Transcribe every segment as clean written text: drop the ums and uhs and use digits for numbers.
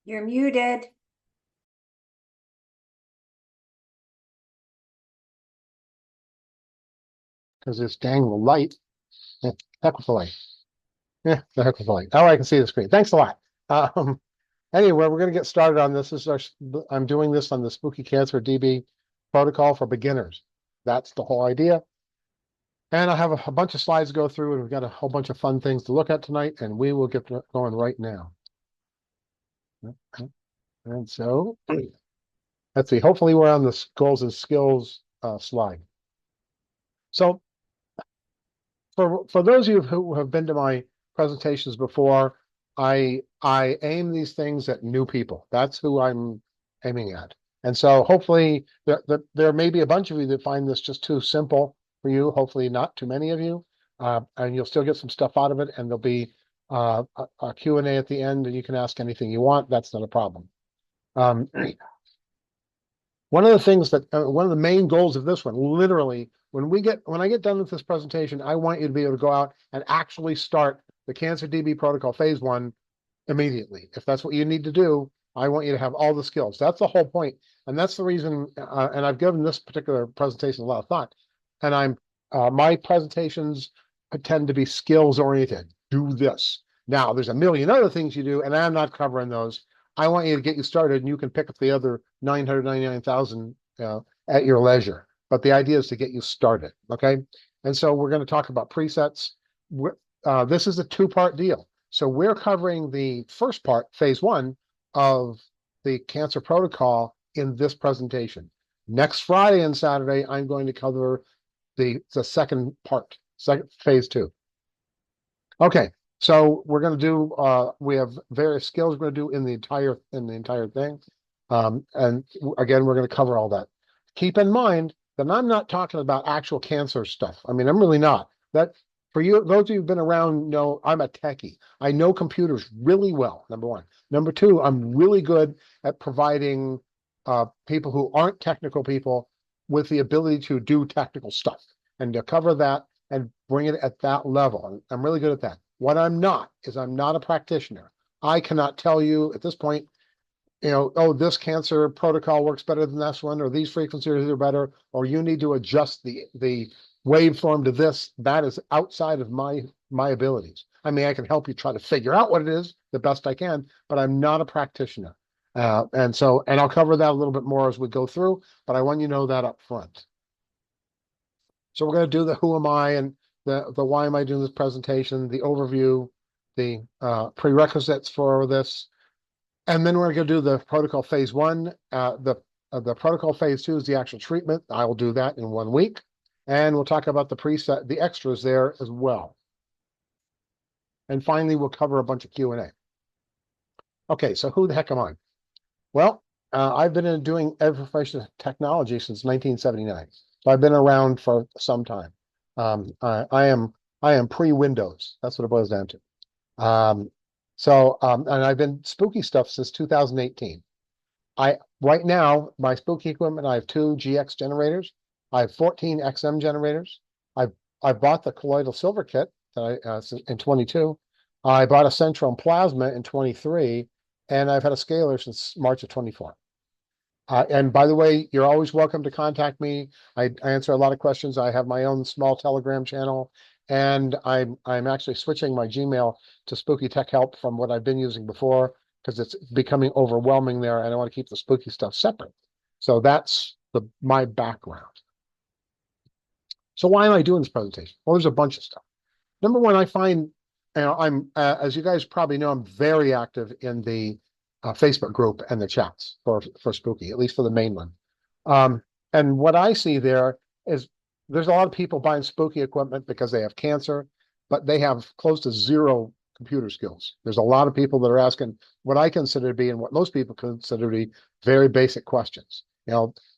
You're muted. Because this dang light. Heck with the light. Yeah, the heck with the light. Oh, I can see the screen. Thanks a lot. Anyway, we're going to get started on this. I'm doing this on the Spooky Cancer DB protocol for beginners. That's the whole idea. And I have a bunch of slides to go through, and we've got a whole bunch of fun things to look at tonight, and we will get going right now. And so, let's see. Hopefully, we're on the goals and skills slide. So, for those of you who have been to my presentations before, I aim these things at new people. That's who I'm aiming at. And so hopefully there may be a bunch of you that find this just too simple for you. Hopefully not too many of you. And you'll still get some stuff out of it. And there'll be a Q&A at the end, and you can ask anything you want. That's not a problem. One of the things that one of the main goals of this one, literally, when I get done with this presentation, I want you to be able to go out and actually start the Cancer DB protocol phase 1 immediately. If that's what you need to do, I want you to have all the skills. That's the whole point, and that's the reason. And I've given this particular presentation a lot of thought. And my presentations tend to be skills oriented. Do this. Now, there's a million other things you do, and I'm not covering those. I want you to get you started, and you can pick up the other 999,000 at your leisure. But the idea is to get you started, okay? And so we're going to talk about presets. This is a two-part deal. So we're covering the first part, phase 1, of the cancer protocol in this presentation. Next Friday and Saturday, I'm going to cover the second part, phase 2. Okay. So we're going to do, we have various skills we're going to do in the entire thing. And again, we're going to cover all that. Keep in mind that I'm not talking about actual cancer stuff. I mean, I'm really not. That for you, those of you who've been around know I'm a techie. I know computers really well, number one. Number two, I'm really good at providing people who aren't technical people with the ability to do technical stuff and to cover that and bring it at that level. I'm really good at that. What I'm not is I'm not a practitioner. I cannot tell you at this point, oh, this cancer protocol works better than this one, or these frequencies are better, or you need to adjust the waveform to this. That is outside of my abilities. I mean, I can help you try to figure out what it is the best I can, but I'm not a practitioner. And I'll cover that a little bit more as we go through, but I want you to know that up front. So we're going to do the who am I and the why am I doing this presentation, the overview, the prerequisites for this, and then we're going to do the protocol phase 1. The protocol phase 2 is the actual treatment. I will do that in 1 week, and we'll talk about the extras there as well. And finally, we'll cover a bunch of Q&A. Okay, so who the heck am I? Well, I've been doing information technology since 1979. So I've been around for some time. I am pre-Windows. That's what it boils down to. And I've been spooky stuff since 2018. Right now, my spooky equipment, I have 2 GX generators. I have 14 XM generators. I bought the colloidal silver kit in 22. I bought a Centron plasma in 23, and I've had a scaler since March of 24. And by the way, you're always welcome to contact me. I answer a lot of questions. I have my own small Telegram channel, and I'm actually switching my Gmail to Spooky Tech Help from what I've been using before because it's becoming overwhelming there, and I want to keep the spooky stuff separate. So that's my background. So why am I doing this presentation? Well, there's a bunch of stuff. Number one, I find, I'm as you guys probably know, I'm very active in the Facebook group and the chats for Spooky, at least for the main one. And what I see there is there's a lot of people buying spooky equipment because they have cancer, but they have close to zero computer skills. There's a lot of people that are asking what I consider to be and what most people consider to be very basic questions.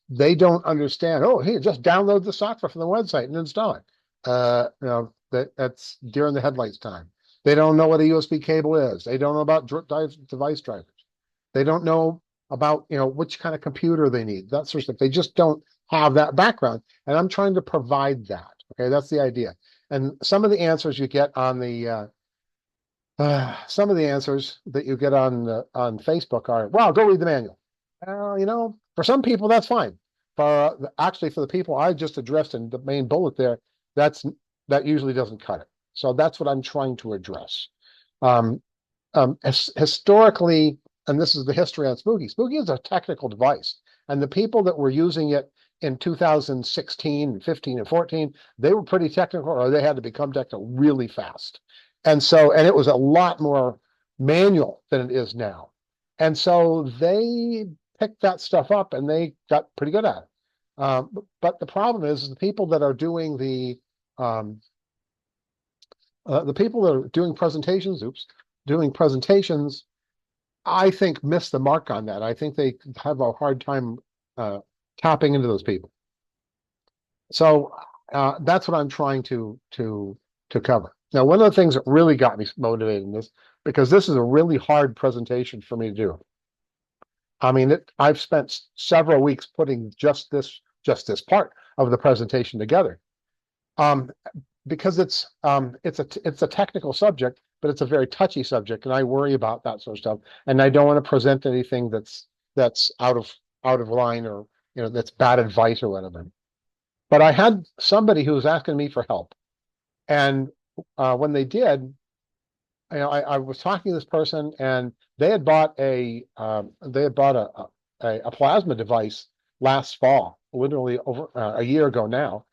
They don't understand, oh, hey, just download the software from the website and install it. That's during the headlights time. They don't know what a USB cable is. They don't know about device drivers. They don't know about, which kind of computer they need, that sort of stuff. They just don't have that background. And I'm trying to provide that. Okay, that's the idea. And some of the answers you get on the some of the answers that you get on Facebook are, well, go read the manual. For some people that's fine. Actually, for the people I just addressed in the main bullet there, that usually doesn't cut it. So that's what I'm trying to address. Historically, and this is the history on Spooky. Spooky is a technical device, and the people that were using it in 2016 and 15 and 14, they were pretty technical, or they had to become technical really fast. And it was a lot more manual than it is now. And so they picked that stuff up and they got pretty good at it. But the problem is the people that are doing the people that are doing presentations, I think miss the mark on that. I think they have a hard time tapping into those people. So that's what I'm trying to cover. Now, one of the things that really got me motivated in this, because this is a really hard presentation for me to do. I mean, I've spent several weeks putting just this part of the presentation together, because it's a technical subject, but it's a very touchy subject, and I worry about that sort of stuff, and I don't want to present anything that's out of line, or that's bad advice or whatever. But I had somebody who was asking me for help, and when they did, I was talking to this person, and they had bought a plasma device last fall, literally over a year ago now,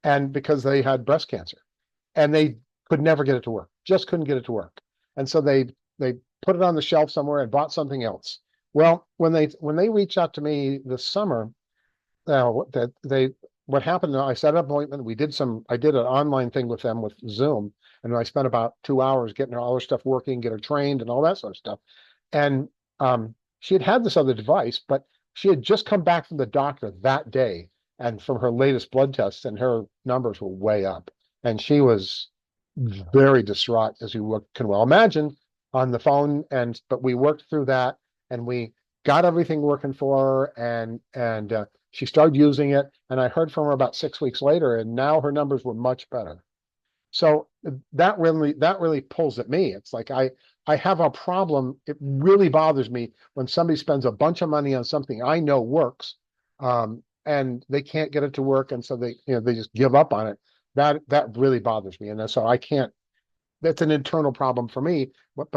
and because they had breast cancer, and they could never get it to work, just couldn't get it to work, and so they put it on the shelf somewhere and bought something else. Well, when they reached out to me this summer, what happened, I set up an appointment. I did an online thing with them with Zoom, and I spent about 2 hours getting all her stuff working, get her trained and all that sort of stuff. And she had this other device, but she had just come back from the doctor that day and from her latest blood tests, and her numbers were way up. And she was very distraught, as you can well imagine, on the phone. But we worked through that, and we got everything working for her, and she started using it, and I heard from her about 6 weeks later, and now her numbers were much better. So that really pulls at me. It's like I have a problem. It really bothers me when somebody spends a bunch of money on something I know works, and they can't get it to work, and so they just give up on it. That really bothers me, and so I can't. That's an internal problem for me, but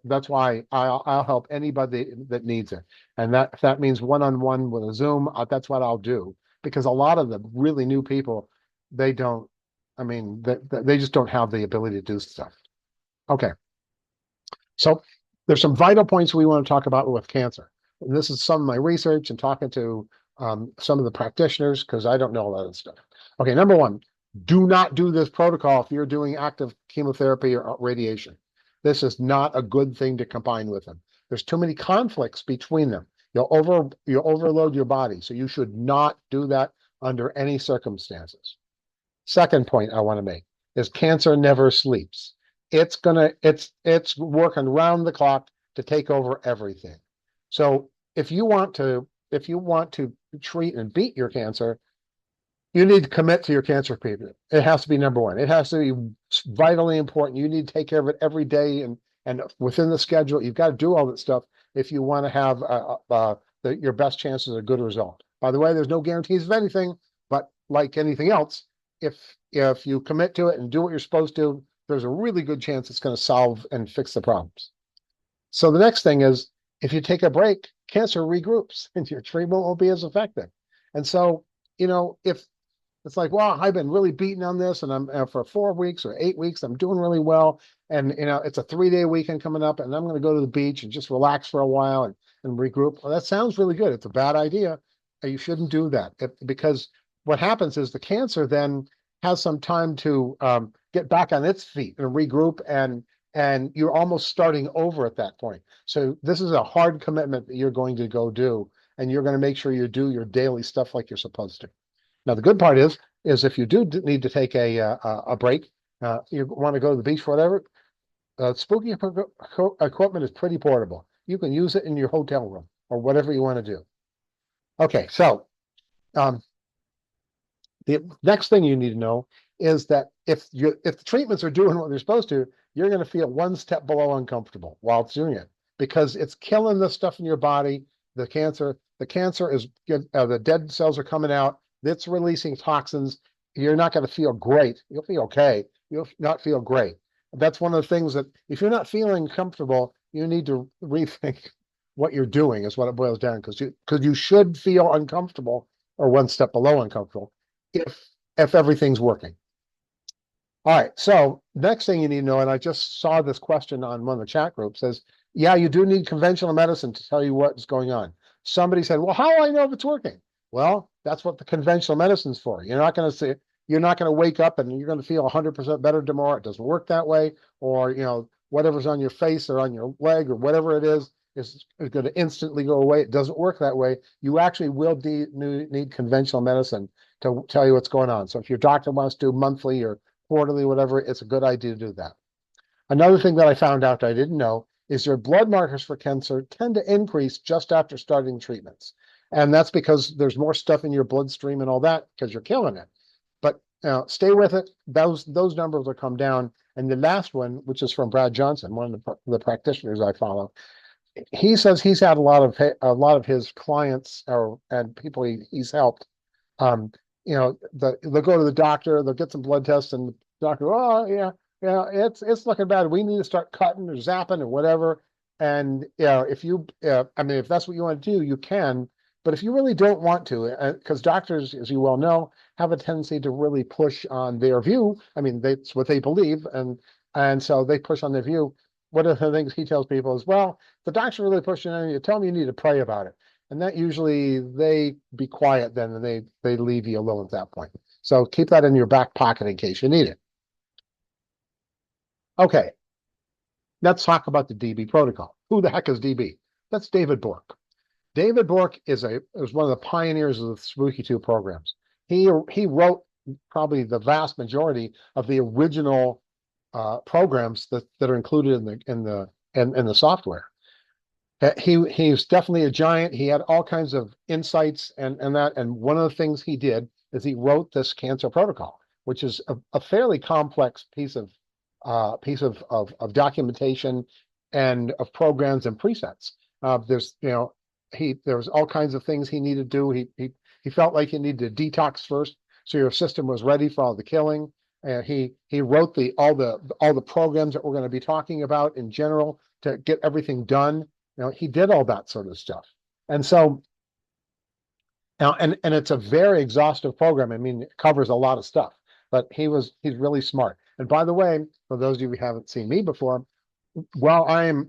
that's why I'll help anybody that needs it, and if that means one-on-one with a Zoom, that's what I'll do, because a lot of the really new people, they don't. I mean, they just don't have the ability to do stuff. Okay, so there's some vital points we want to talk about with cancer. And this is some of my research and talking to some of the practitioners, because I don't know a lot of stuff. Okay, number one. Do not do this protocol if you're doing active chemotherapy or radiation. This is not a good thing to combine with them. There's too many conflicts between them. You'll overload your body, so you should not do that under any circumstances. Second point I want to make is cancer never sleeps. It's working round the clock to take over everything. So if you want to treat and beat your cancer, you need to commit to your cancer treatment. It has to be number one. It has to be vitally important. You need to take care of it every day, and within the schedule. You've got to do all that stuff if you want to have your best chances of a good result. By the way, there's no guarantees of anything, but like anything else, if you commit to it and do what you're supposed to, there's a really good chance it's going to solve and fix the problems. So the next thing is, if you take a break, cancer regroups and your treatment won't be as effective. And so, if it's like, well, I've been really beaten on this, and I'm for 4 weeks or 8 weeks, I'm doing really well. And, it's a 3-day weekend coming up, and I'm going to go to the beach and just relax for a while and regroup. Well, that sounds really good. It's a bad idea. You shouldn't do that, because what happens is the cancer then has some time to get back on its feet and regroup and you're almost starting over at that point. So this is a hard commitment that you're going to go do, and you're going to make sure you do your daily stuff like you're supposed to. Now, the good part is if you do need to take a break, you want to go to the beach, whatever, Spooky equipment is pretty portable. You can use it in your hotel room or whatever you want to do. Okay, so um, the next thing you need to know is that if the treatments are doing what they're supposed to, you're going to feel one step below uncomfortable while it's doing it because it's killing the stuff in your body. The cancer is the dead cells are coming out. It's releasing toxins. You're not going to feel great. You'll feel okay. You'll not feel great. That's one of the things that if you're not feeling comfortable, you need to rethink what you're doing. Is what it boils down because you should feel uncomfortable or one step below uncomfortable if everything's working. All right. So next thing you need to know, and I just saw this question on one of the chat groups, says, yeah, you do need conventional medicine to tell you what's going on. Somebody said, well, how do I know if it's working? Well, that's what the conventional medicine's for. You're not going to wake up and you're going to feel 100% better tomorrow. It doesn't work that way. Or, whatever's on your face or on your leg or whatever it is going to instantly go away. It doesn't work that way. You actually will need conventional medicine to tell you what's going on. So if your doctor wants to do monthly or quarterly, whatever, it's a good idea to do that. Another thing that I found out I didn't know is your blood markers for cancer tend to increase just after starting treatments. And that's because there's more stuff in your bloodstream and all that because you're killing it. But stay with it. Those numbers will come down. And the last one, which is from Brad Johnson, one of the practitioners I follow, he says he's had a lot of his clients and people he's helped. They'll go to the doctor, they'll get some blood tests, and the doctor, oh yeah, it's looking bad. We need to start cutting or zapping or whatever. And if that's what you want to do, you can. But if you really don't want to, because doctors, as you well know, have a tendency to really push on their view. I mean, that's what they believe, and so they push on their view. One of the things he tells people is, well, the doctor really pushing on you. Tell me you need to pray about it. And that usually they be quiet then and they leave you alone at that point. So keep that in your back pocket in case you need it. Okay, let's talk about the DB protocol. Who the heck is DB? That's David Bork. David Bork is one of the pioneers of the Spooky2 programs. He wrote probably the vast majority of the original programs that are included in the software. He's definitely a giant. He had all kinds of insights and one of the things he did is he wrote this cancer protocol, which is a fairly complex piece of documentation and of programs and presets. There was all kinds of things he needed to do. He felt like he needed to detox first, so your system was ready for all the killing. And he wrote all the programs that we're going to be talking about in general to get everything done. He did all that sort of stuff. And so now, and it's a very exhaustive program. I mean, it covers a lot of stuff, but he's really smart. And by the way, for those of you who haven't seen me before, while I'm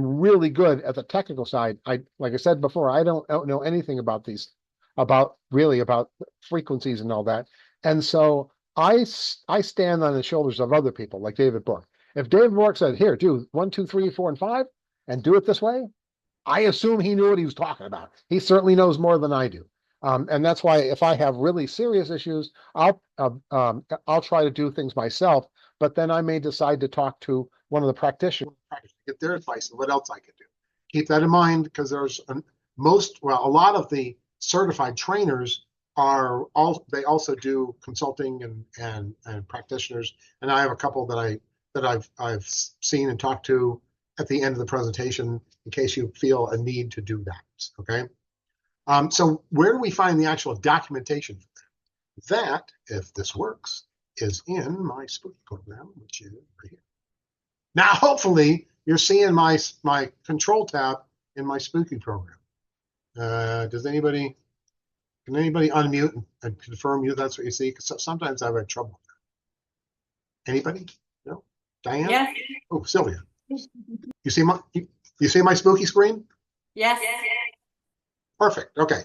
really good at the technical side, like I said before, I don't know anything about about frequencies and all that. And so I stand on the shoulders of other people like David Bork. If David Bork said, here, do 1, 2, 3, 4, and 5, and do it this way, I assume he knew what he was talking about. He certainly knows more than I do. And that's why if I have really serious issues, I'll try to do things myself, but then I may decide to talk to one of the practitioners to get their advice on what else I could do. Keep that in mind because a lot of the certified trainers they also do consulting and practitioners. And I have a couple that I've seen and talked to at the end of the presentation in case you feel a need to do that. Okay. So where do we find the actual documentation for that? That, if this works, is in my Spooky program, which is right here. Now, hopefully, you're seeing my control tab in my Spooky program. Can anybody unmute and confirm that's what you see? Because sometimes I've had trouble with that. Anybody? No? Diane? Yes. Oh, Sylvia. You see my Spooky screen? Yes. Perfect. Okay.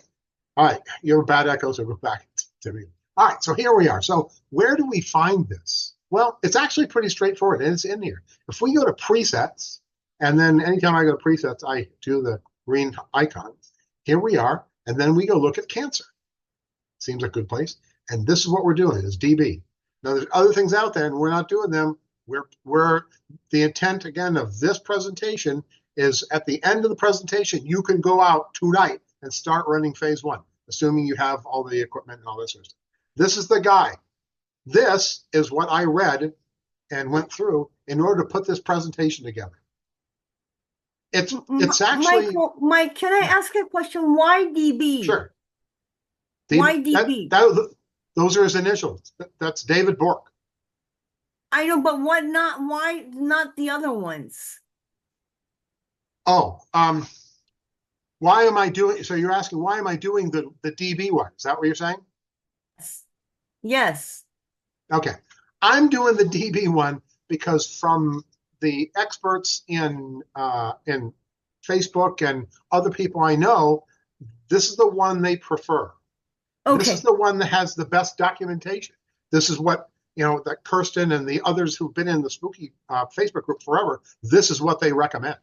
All right. You have a bad echo, so go back to me. All right. So here we are. So where do we find this? Well, it's actually pretty straightforward, and it's in here. If we go to presets, and then anytime I go to presets, I do the green icon. Here we are, and then we go look at cancer. Seems a good place. And this is what we're doing is DB. Now there's other things out there, and we're not doing them. We're the intent again of this presentation is at the end of the presentation, you can go out tonight and start running phase one, assuming you have all the equipment and all this sort of stuff. This is the guy. This is what I read and went through in order to put this presentation together. It's actually Mike, can I ask a question? Why DB? Sure. Why DB? Those are his initials. That's David Bork. I know, but why not the other ones? Oh, why am I doing, so you're asking why am I doing the DB one? Is that what you're saying? Yes. Okay. I'm doing the DB one because from the experts in Facebook and other people I know, this is the one they prefer. Okay. This is the one that has the best documentation. This is what, that Kirsten and the others who've been in the Spooky Facebook group forever, this is what they recommend.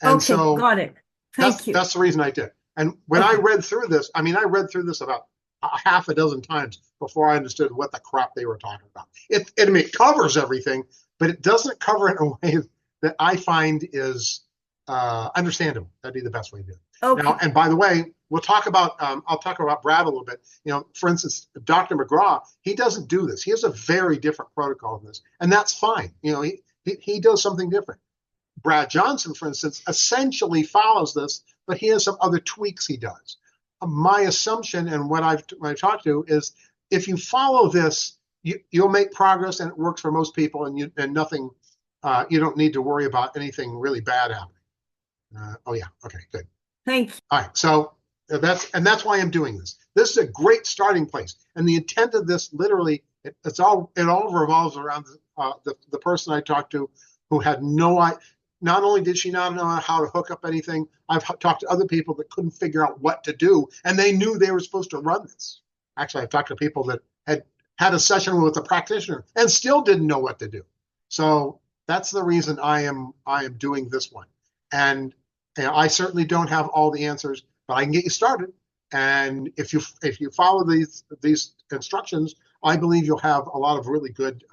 And okay, so got it. Thank you. That's the reason I did. And when I read through this, I read through this about a half a dozen times before I understood what the crap they were talking about. It covers everything, but it doesn't cover it in a way that I find is understandable. That'd be the best way to do it. Okay. Now, and by the way, we'll talk about, I'll talk about Brad a little bit. For instance, Dr. McGraw, he doesn't do this. He has a very different protocol than this, and that's fine. He does something different. Brad Johnson, for instance, essentially follows this, but he has some other tweaks he does. My assumption and what I've talked to is if you follow this, you'll make progress and it works for most people, and nothing, you don't need to worry about anything really bad happening. Oh yeah, okay, good. Thanks. All right, so that's why I'm doing this. This is a great starting place, and the intent of this literally it all revolves around the person I talked to who had no idea. Not only did she not know how to hook up anything, I've talked to other people that couldn't figure out what to do, and they knew they were supposed to run this. Actually, I've talked to people that had a session with a practitioner and still didn't know what to do. So that's the reason I am doing this one. And I certainly don't have all the answers, but I can get you started. And if you follow these instructions, I believe you'll have a lot of really good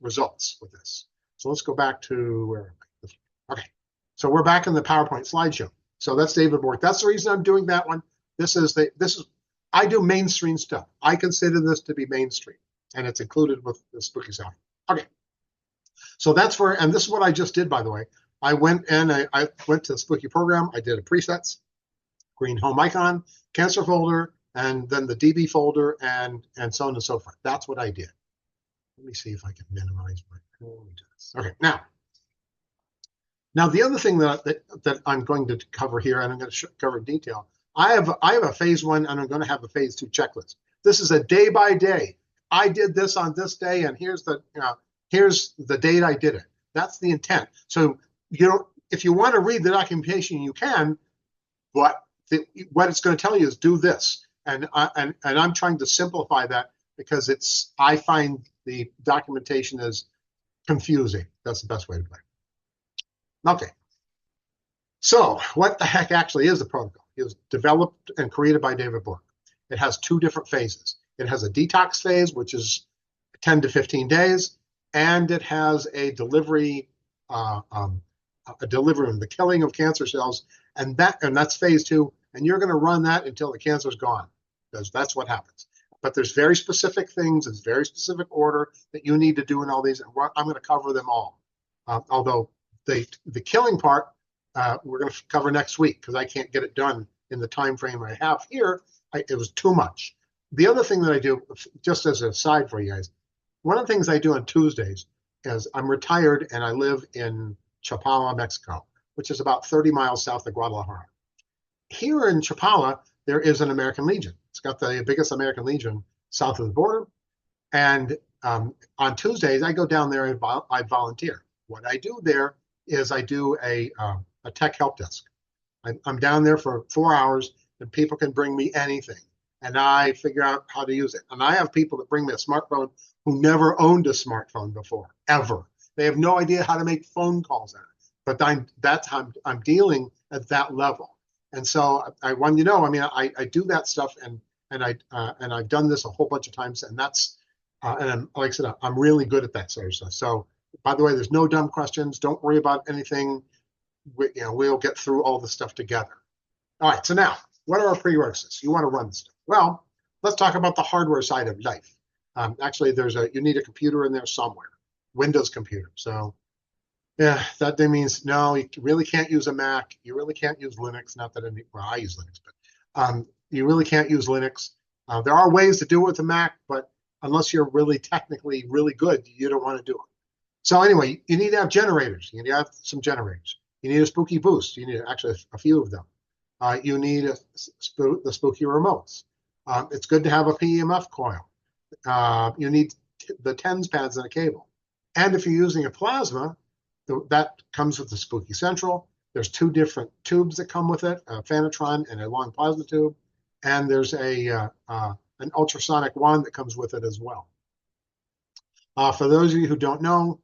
results with this. So let's go back to where am I? Okay. So we're back in the PowerPoint slideshow. So that's David Bork. That's the reason I'm doing that one. I do mainstream stuff. I consider this to be mainstream, and it's included with the Spooky sound. Okay. So that's where, and this is what I just did, by the way. I went and I went to the Spooky program. I did a presets, green home icon, cancer folder, and then the DB folder, and so on and so forth. That's what I did. Let me see if I can minimize my. Okay, now the other thing that I'm going to cover here, and I'm going to cover in detail. I have a phase one, and I'm going to have a phase two checklist. This is a day by day. I did this on this day, and here's the date I did it. That's the intent. So if you want to read the documentation, you can, but what it's going to tell you is do this, and I'm trying to simplify that because I find the documentation is confusing. That's the best way to put it. Okay. So what the heck actually is the protocol? It was developed and created by David Bork. It has two different phases. It has a detox phase, which is 10 to 15 days, and it has a delivery, the killing of cancer cells, and that's phase two. And you're going to run that until the cancer's gone, because that's what happens. But there's very specific things, it's very specific order that you need to do in all these, and I'm going to cover them all. Although the killing part, we're going to cover next week because I can't get it done in the time frame I have here. It was too much. The other thing that I do, just as an aside for you guys, one of the things I do on Tuesdays is I'm retired and I live in Chapala, Mexico, which is about 30 miles south of Guadalajara. Here in Chapala, there is an American Legion. It's got the biggest American Legion south of the border. And on Tuesdays, I go down there and I volunteer. What I do there is I do a tech help desk. I'm down there for 4 hours, and people can bring me anything, and I figure out how to use it. And I have people that bring me a smartphone who never owned a smartphone before, ever. They have no idea how to make phone calls on it. But that's how I'm dealing at that level. And so I want you to know, I mean, I do that stuff, and I've done this a whole bunch of times, and that's and like I said, I'm really good at that sort of stuff. So by the way, there's no dumb questions. Don't worry about anything. We'll get through all the stuff together. All right. So now, what are our prerequisites? You want to run stuff. Well, let's talk about the hardware side of life. Actually, you need a computer in there somewhere, Windows computer. So yeah, that means no, you really can't use a Mac. You really can't use Linux. Not that I use Linux, but you really can't use Linux. There are ways to do it with a Mac, but unless you're really technically really good, you don't want to do it. So anyway, you need to have generators. You need to have some generators. You need a Spooky Boost. You need actually a few of them. You need the Spooky remotes. It's good to have a PEMF coil. You need the TENS pads and a cable. And if you're using a plasma, that comes with the Spooky Central. There's two different tubes that come with it, a Fanatron and a long plasma tube. And there's an ultrasonic wand that comes with it as well. For those of you who don't know,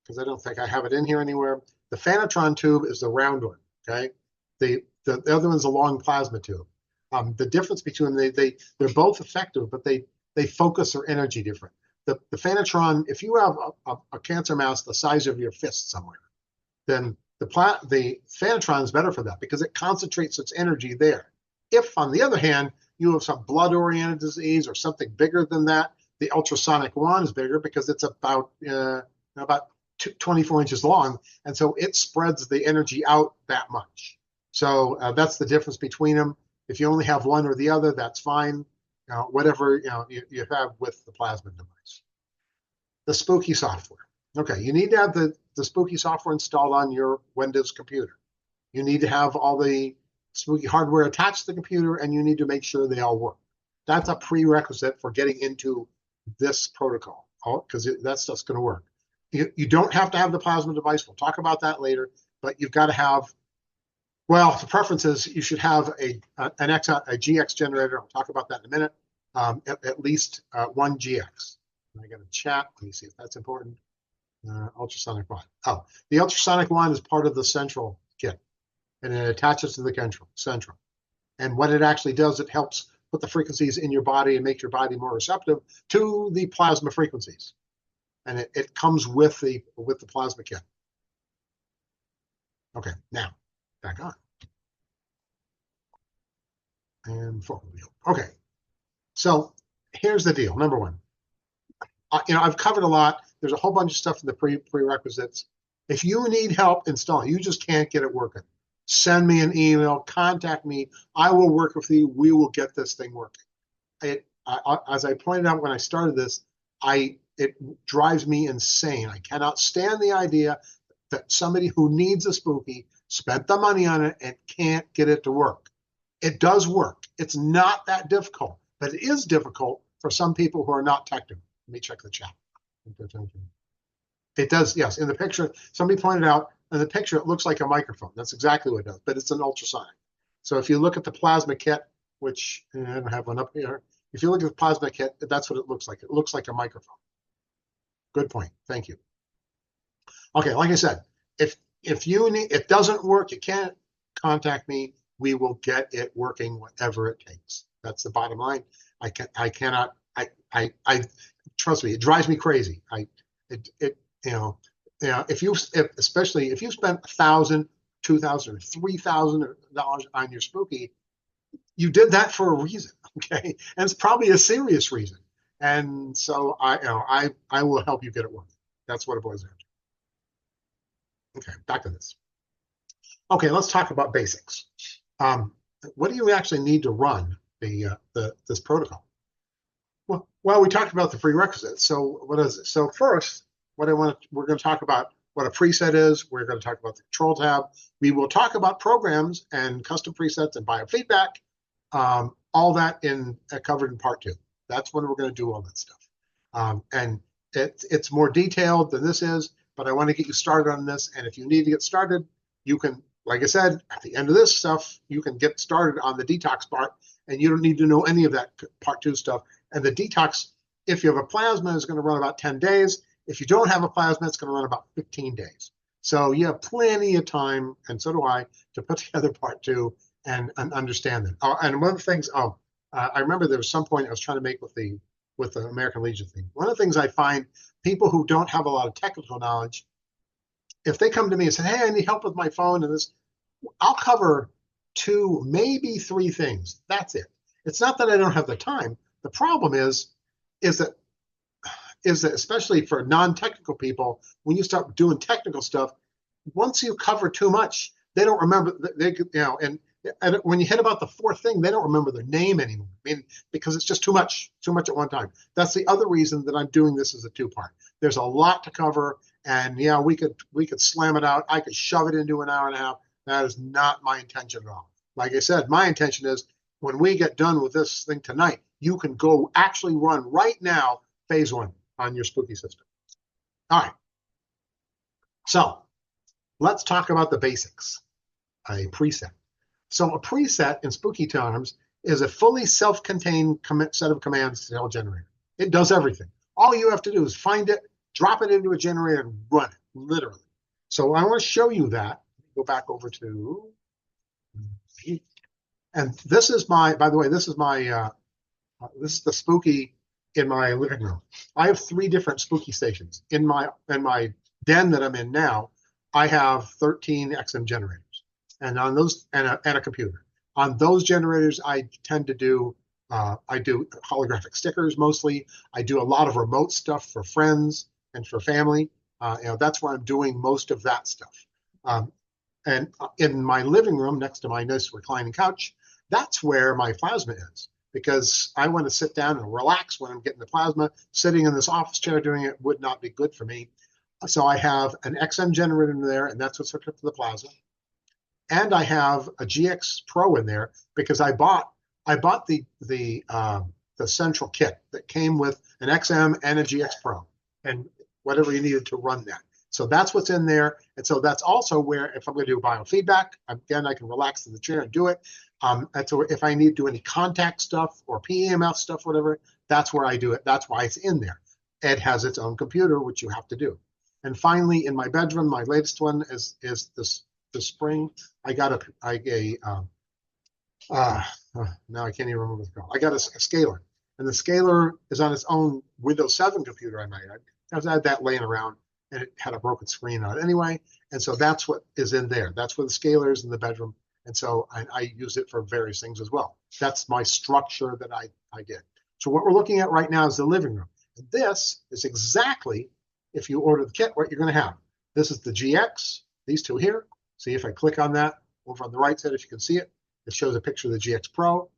because I don't think I have it in here anywhere, the Fanatron tube is the round one, okay? The other one's a long plasma tube. The difference between they're both effective, but they focus their energy different. The Fanatron, if you have a cancer mass the size of your fist somewhere, then the Fanatron is better for that because it concentrates its energy there. If, on the other hand, you have some blood-oriented disease or something bigger than that, the ultrasonic wand is bigger because it's about 24 inches long, and so it spreads the energy out that much. So that's the difference between them. If you only have one or the other, that's fine. Whatever you have with the plasma device. The Spooky software. Okay, you need to have the Spooky software installed on your Windows computer. You need to have all the Spooky hardware attached to the computer, and you need to make sure they all work. That's a prerequisite for getting into this protocol, because that stuff's going to work. You don't have to have the plasma device. We'll talk about that later, but you've got to have, well, the preference is you should have a GX generator. I'll talk about that in a minute. At least one GX. I got a chat. Let me see if that's important. Ultrasonic wand. Oh, the ultrasonic wand is part of the central kit, and it attaches to the central. And what it actually does, it helps put the frequencies in your body and make your body more receptive to the plasma frequencies. And it comes with the plasma kit. Okay, now back on. And focal wheel. Okay, so here's the deal. Number one, I've covered a lot. There's a whole bunch of stuff in the prerequisites. If you need help installing, you just can't get it working, send me an email, contact me. I will work with you. We will get this thing working. As I pointed out when I started this, it drives me insane. I cannot stand the idea that somebody who needs a Spooky spent the money on it and can't get it to work. It does work. It's not that difficult, but it is difficult for some people who are not technical. Let me check the chat. It does, yes. In the picture, somebody pointed out, in the picture, it looks like a microphone. That's exactly what it does, but it's an ultrasonic. So if you look at the plasma kit, which I don't have one up here, if you look at the plasma kit, that's what it looks like. It looks like a microphone. Good point. Thank you. Okay, like I said, if it doesn't work, you can't contact me. We will get it working, whatever it takes. That's the bottom line. I cannot. Trust me, it drives me crazy. Especially if you spent $1,000, $2,000, $3,000 on your Spooky, you did that for a reason, okay? And it's probably a serious reason. And so I will help you get it working. That's what it boils down to. Okay, back to this. Okay, let's talk about basics. What do you actually need to run this protocol? Well, we talked about the prerequisites. So what is it? So first, we're going to talk about what a preset is. We're going to talk about the control tab. We will talk about programs and custom presets and biofeedback. All that covered in part 2. That's when we're going to do all that stuff. And it's more detailed than this is, but I want to get you started on this. And if you need to get started, you can, like I said, at the end of this stuff, you can get started on the detox part, and you don't need to know any of that part 2 stuff. And the detox If you have a plasma, it's going to run about 10 days. If you don't have a plasma, it's going to run about 15 days. So you have plenty of time, and so do I, to put together part two and understand it. Oh, and one of the things, I remember there was some point I was trying to make with the American Legion thing. One of the things I find, people who don't have a lot of technical knowledge, if they come to me and say, "Hey, I need help with my phone and this," I'll cover 2, maybe 3 things. That's it. It's not that I don't have the time. The problem is that especially for non-technical people, when you start doing technical stuff, once you cover too much, they don't remember. And when you hit about the 4th thing, they don't remember their name anymore. I mean, because it's just too much at one time. That's the other reason that I'm doing this as a 2-part. There's a lot to cover, and yeah, we could slam it out. I could shove it into an hour and a half. That is not my intention at all. Like I said, my intention is when we get done with this thing tonight, you can go actually run right now phase 1 on your Spooky system. All right. So let's talk about the basics. A preset. So a preset in Spooky terms is a fully self-contained set of commands to tell a generator. It does everything. All you have to do is find it, drop it into a generator, and run it, literally. So I want to show you that. Go back over to, and this is my, by the way, this is the Spooky in my living room. I have 3 different Spooky stations. In my den that I'm in now, I have 13 XM generators. And on those, and a computer. On those generators, I tend to do, I do holographic stickers mostly. I do a lot of remote stuff for friends and for family. That's where I'm doing most of that stuff. And in my living room, next to my nice reclining couch, that's where my plasma is, because I want to sit down and relax when I'm getting the plasma. Sitting in this office chair doing it would not be good for me. So I have an XM generator in there, and that's what's hooked up to the plasma. And I have a GX Pro in there because I bought the central kit that came with an XM and a GX Pro and whatever you needed to run that. So that's what's in there. And so that's also where, if I'm going to do biofeedback, again, I can relax in the chair and do it. And so if I need to do any contact stuff or PEMF stuff, whatever, that's where I do it. That's why it's in there. It has its own computer, which you have to do. And finally, in my bedroom, my latest one is this spring. I got now I can't even remember what it's called. I got a scaler, and the scaler is on its own Windows 7 computer. I might add. I had that laying around, and it had a broken screen on it anyway. And so that's what is in there. That's where the scaler is in the bedroom. And so I use it for various things as well. That's my structure that I did. So what we're looking at right now is the living room. And this is exactly, if you order the kit, what you're going to have. This is the GX, these 2 here. See, if I click on that over on the right side, if you can see it, it shows a picture of the GX Pro.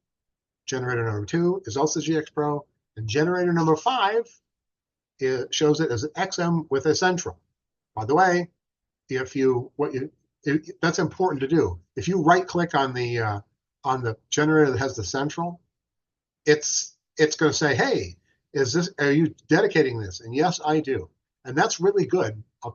Generator number 2 is also GX Pro. And generator number 5 shows it as an XM with a central. By the way, that's important to do. If you right click on the generator that has the central, it's going to say, "Hey, are you dedicating this?" And yes, I do. And that's really good. I'll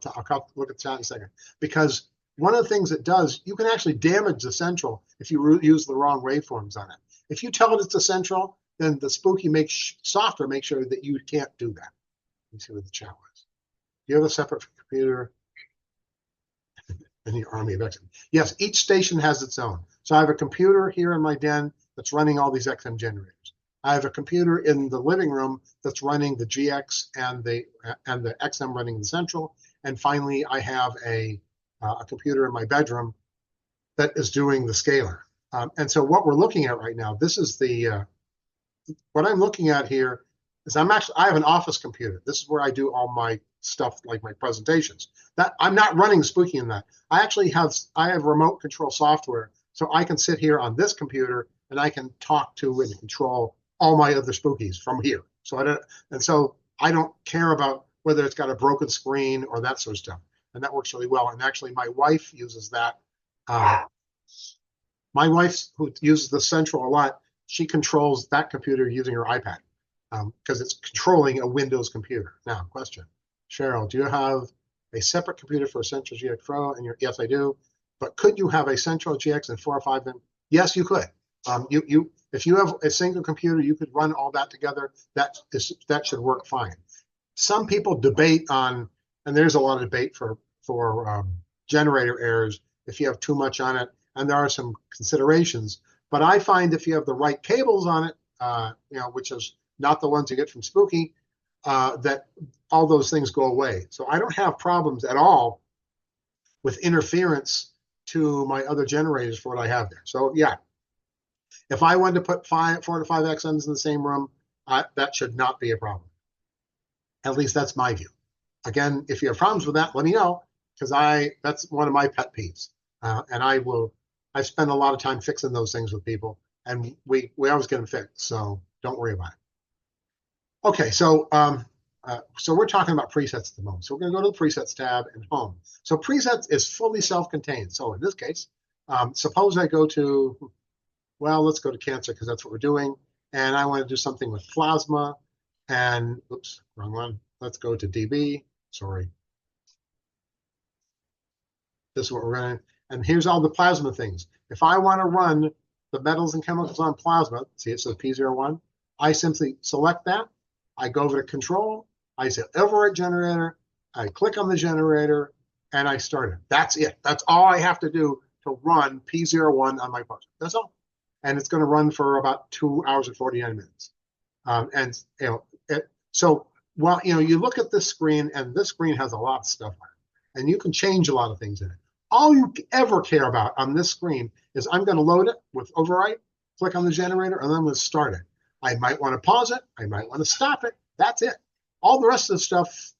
look at that in a second, because one of the things it does, you can actually damage the central if you use the wrong waveforms on it. If you tell it it's a central, then the Spooky software makes sure that you can't do that. Let me see what the chat was. Do you have a separate computer in your army of XM? Yes, each station has its own. So I have a computer here in my den that's running all these XM generators. I have a computer in the living room that's running the GX and the XM running the central. And finally, I have a computer in my bedroom that is doing the scaler. And so what we're looking at right now, this is what I'm looking at here is I have an office computer. This is where I do all my stuff, like my presentations. That I'm not running Spooky in that. I have remote control software, so I can sit here on this computer and I can talk to and control all my other Spookies from here. So I don't care about whether it's got a broken screen or that sort of stuff. And that works really well. And actually, my wife uses that. My wife, who uses the central a lot, she controls that computer using her iPad because it's controlling a Windows computer. Now, question. Cheryl, do you have a separate computer for a Central GX Pro? And yes, I do. But could you have a Central GX and 4 or 5 then? Yes, you could. If you have a single computer, you could run all that together. That should work fine. Some people debate on, and there's a lot of debate for generator errors if you have too much on it, and there are some considerations. But I find if you have the right cables on it, which is not the ones you get from Spooky, that all those things go away. So I don't have problems at all with interference to my other generators for what I have there. So yeah, if I wanted to put 4 to 5 XMs in the same room, that should not be a problem. At least that's my view. Again, if you have problems with that, let me know, because that's one of my pet peeves. And I spend a lot of time fixing those things with people, and we always get them fixed. So don't worry about it. Okay, so we're talking about presets at the moment. So we're going to go to the presets tab and home. So presets is fully self-contained. So in this case, suppose I go to, well, let's go to cancer because that's what we're doing. And I want to do something with plasma. And oops, wrong one. Let's go to DB. Sorry. This is what we're going to, and here's all the plasma things. If I want to run the metals and chemicals on plasma, see it says P01, I simply select that. I go over to control. I say override generator. I click on the generator and I start it. That's it. That's all I have to do to run P01 on my plasma. That's all. And it's going to run for about 2 hours and 49 minutes. So while you look at this screen, and this screen has a lot of stuff on it, and you can change a lot of things in it. All you ever care about on this screen is I'm going to load it with override, click on the generator, and then I'm going to start it. I might want to pause it. I might want to stop it. That's it. All the rest of the stuff,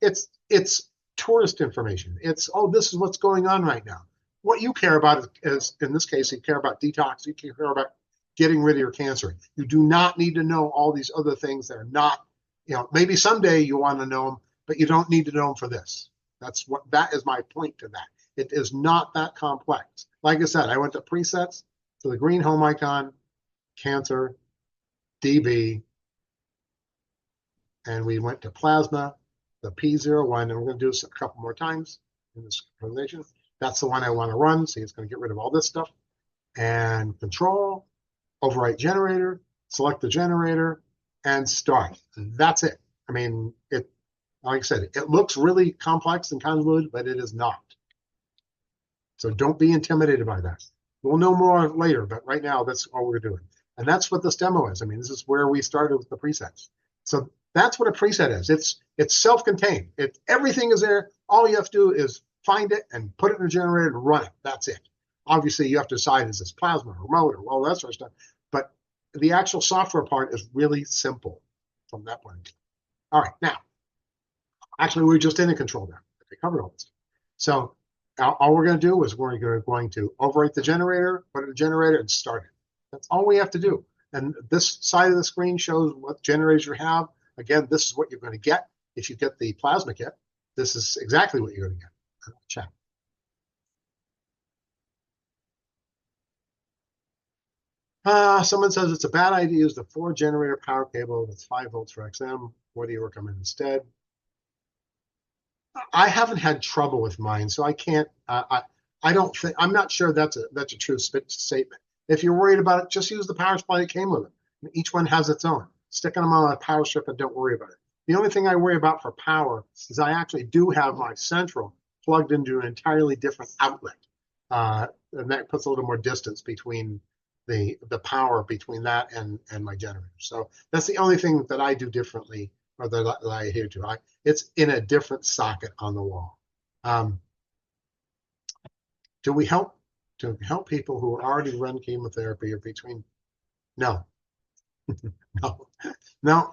it's tourist information. It's, oh, this is what's going on right now. What you care about is, in this case, you care about detox. You care about getting rid of your cancer. You do not need to know all these other things that are not, maybe someday you want to know them, but you don't need to know them for this. That is my point to that. It is not that complex. Like I said, I went to presets, to the green home icon, cancer, DB, and we went to plasma, the P01, and we're going to do this a couple more times in this presentation. That's the one I want to run. See, it's going to get rid of all this stuff. And control, overwrite generator, select the generator, and start. That's it. I mean, like I said, it looks really complex and convoluted, but it is not. So don't be intimidated by that. We'll know more later, but right now, that's all we're doing. And that's what this demo is. I mean, this is where we started with the presets. So that's what a preset is. It's self-contained. Everything is there. All you have to do is find it and put it in a generator and run it. That's it. Obviously, you have to decide, is this plasma or remote or all that sort of stuff. But the actual software part is really simple from that point of view. All right, now, actually, we're just in a control now. They covered all this. So all we're going to do is we're going to overwrite the generator, put it in the generator, and start it. That's all we have to do. And this side of the screen shows what generators you have. Again, this is what you're going to get if you get the plasma kit. This is exactly what you're going to get. Check. Someone says it's a bad idea to use the 4-generator power cable that's 5 volts for XM. What do you recommend instead? I haven't had trouble with mine, so I can't. I don't think. I'm not sure that's a true statement. If you're worried about it, just use the power supply that came with it. Each one has its own. Sticking them on a power strip and don't worry about it. The only thing I worry about for power is I actually do have my central plugged into an entirely different outlet, and that puts a little more distance between the power between that and my generator. So that's the only thing that I do differently, or that I adhere to. It's in a different socket on the wall. Do we help people who already run chemotherapy or between? No. No.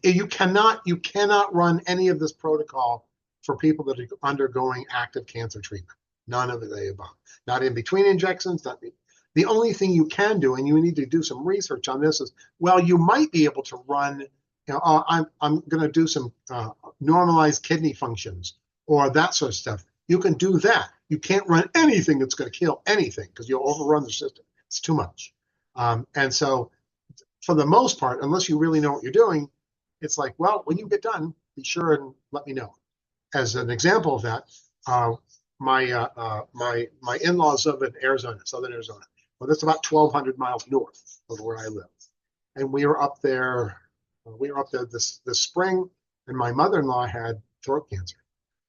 You cannot run any of this protocol for people that are undergoing active cancer treatment. None of the above. Not in between injections. The only thing you can do, and you need to do some research on this, is, well, you might be able to run, I'm going to do some normalized kidney functions or that sort of stuff. You can do that. You can't run anything that's going to kill anything because you'll overrun the system. It's too much. And so for the most part, unless you really know what you're doing, it's like, well, when you get done, be sure and let me know. As an example of that, my in-laws live in Arizona, Southern Arizona. Well, that's about 1,200 miles north of where I live. And we were up there. This spring, and my mother-in-law had throat cancer,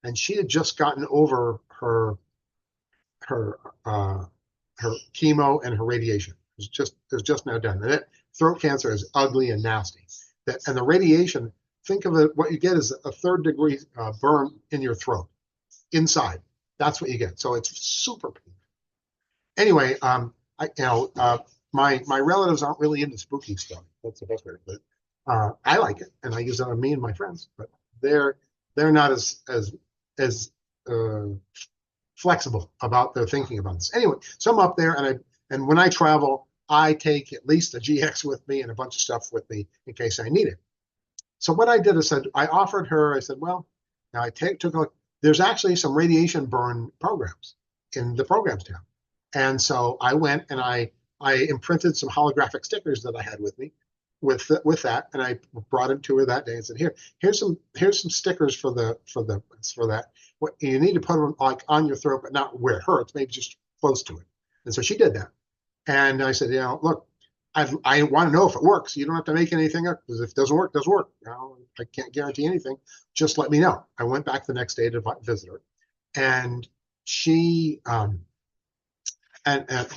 and she had just gotten over her her chemo and her radiation. It was just now done. And throat cancer is ugly and nasty. And the radiation, think of it, what you get is a 3rd degree burn in your throat, inside. That's what you get. So it's super painful. Anyway, my relatives aren't really into spooky stuff. That's the best way to put it. I like it, and I use it on me and my friends, but they're not as flexible about their thinking about this. Anyway, so I'm up there, and when I travel, I take at least a GX with me and a bunch of stuff with me in case I need it. So what I did is I offered her. I said, well, now I took a look. There's actually some radiation burn programs in the programs tab, and so I went and I imprinted some holographic stickers that I had with me, with that, and I brought them to her that day and said, here's some stickers for that. What you need to put them like on your throat, but not where it hurts, maybe just close to it. And so she did that. And I said, look, I want to know if it works. You don't have to make anything up, because if it doesn't work, it doesn't work. I can't guarantee anything. Just let me know. I went back the next day to visit her, and she and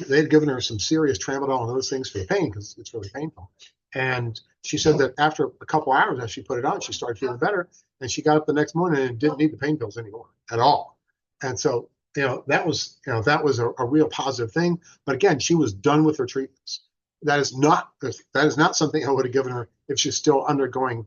they'd given her some serious tramadol and those things for the pain, because it's really painful. And she said that after a couple hours, as she put it on, she started feeling better, and she got up the next morning and didn't need the pain pills anymore at all. And so, that was a real positive thing. But again, she was done with her treatments. That is not something I would have given her if she's still undergoing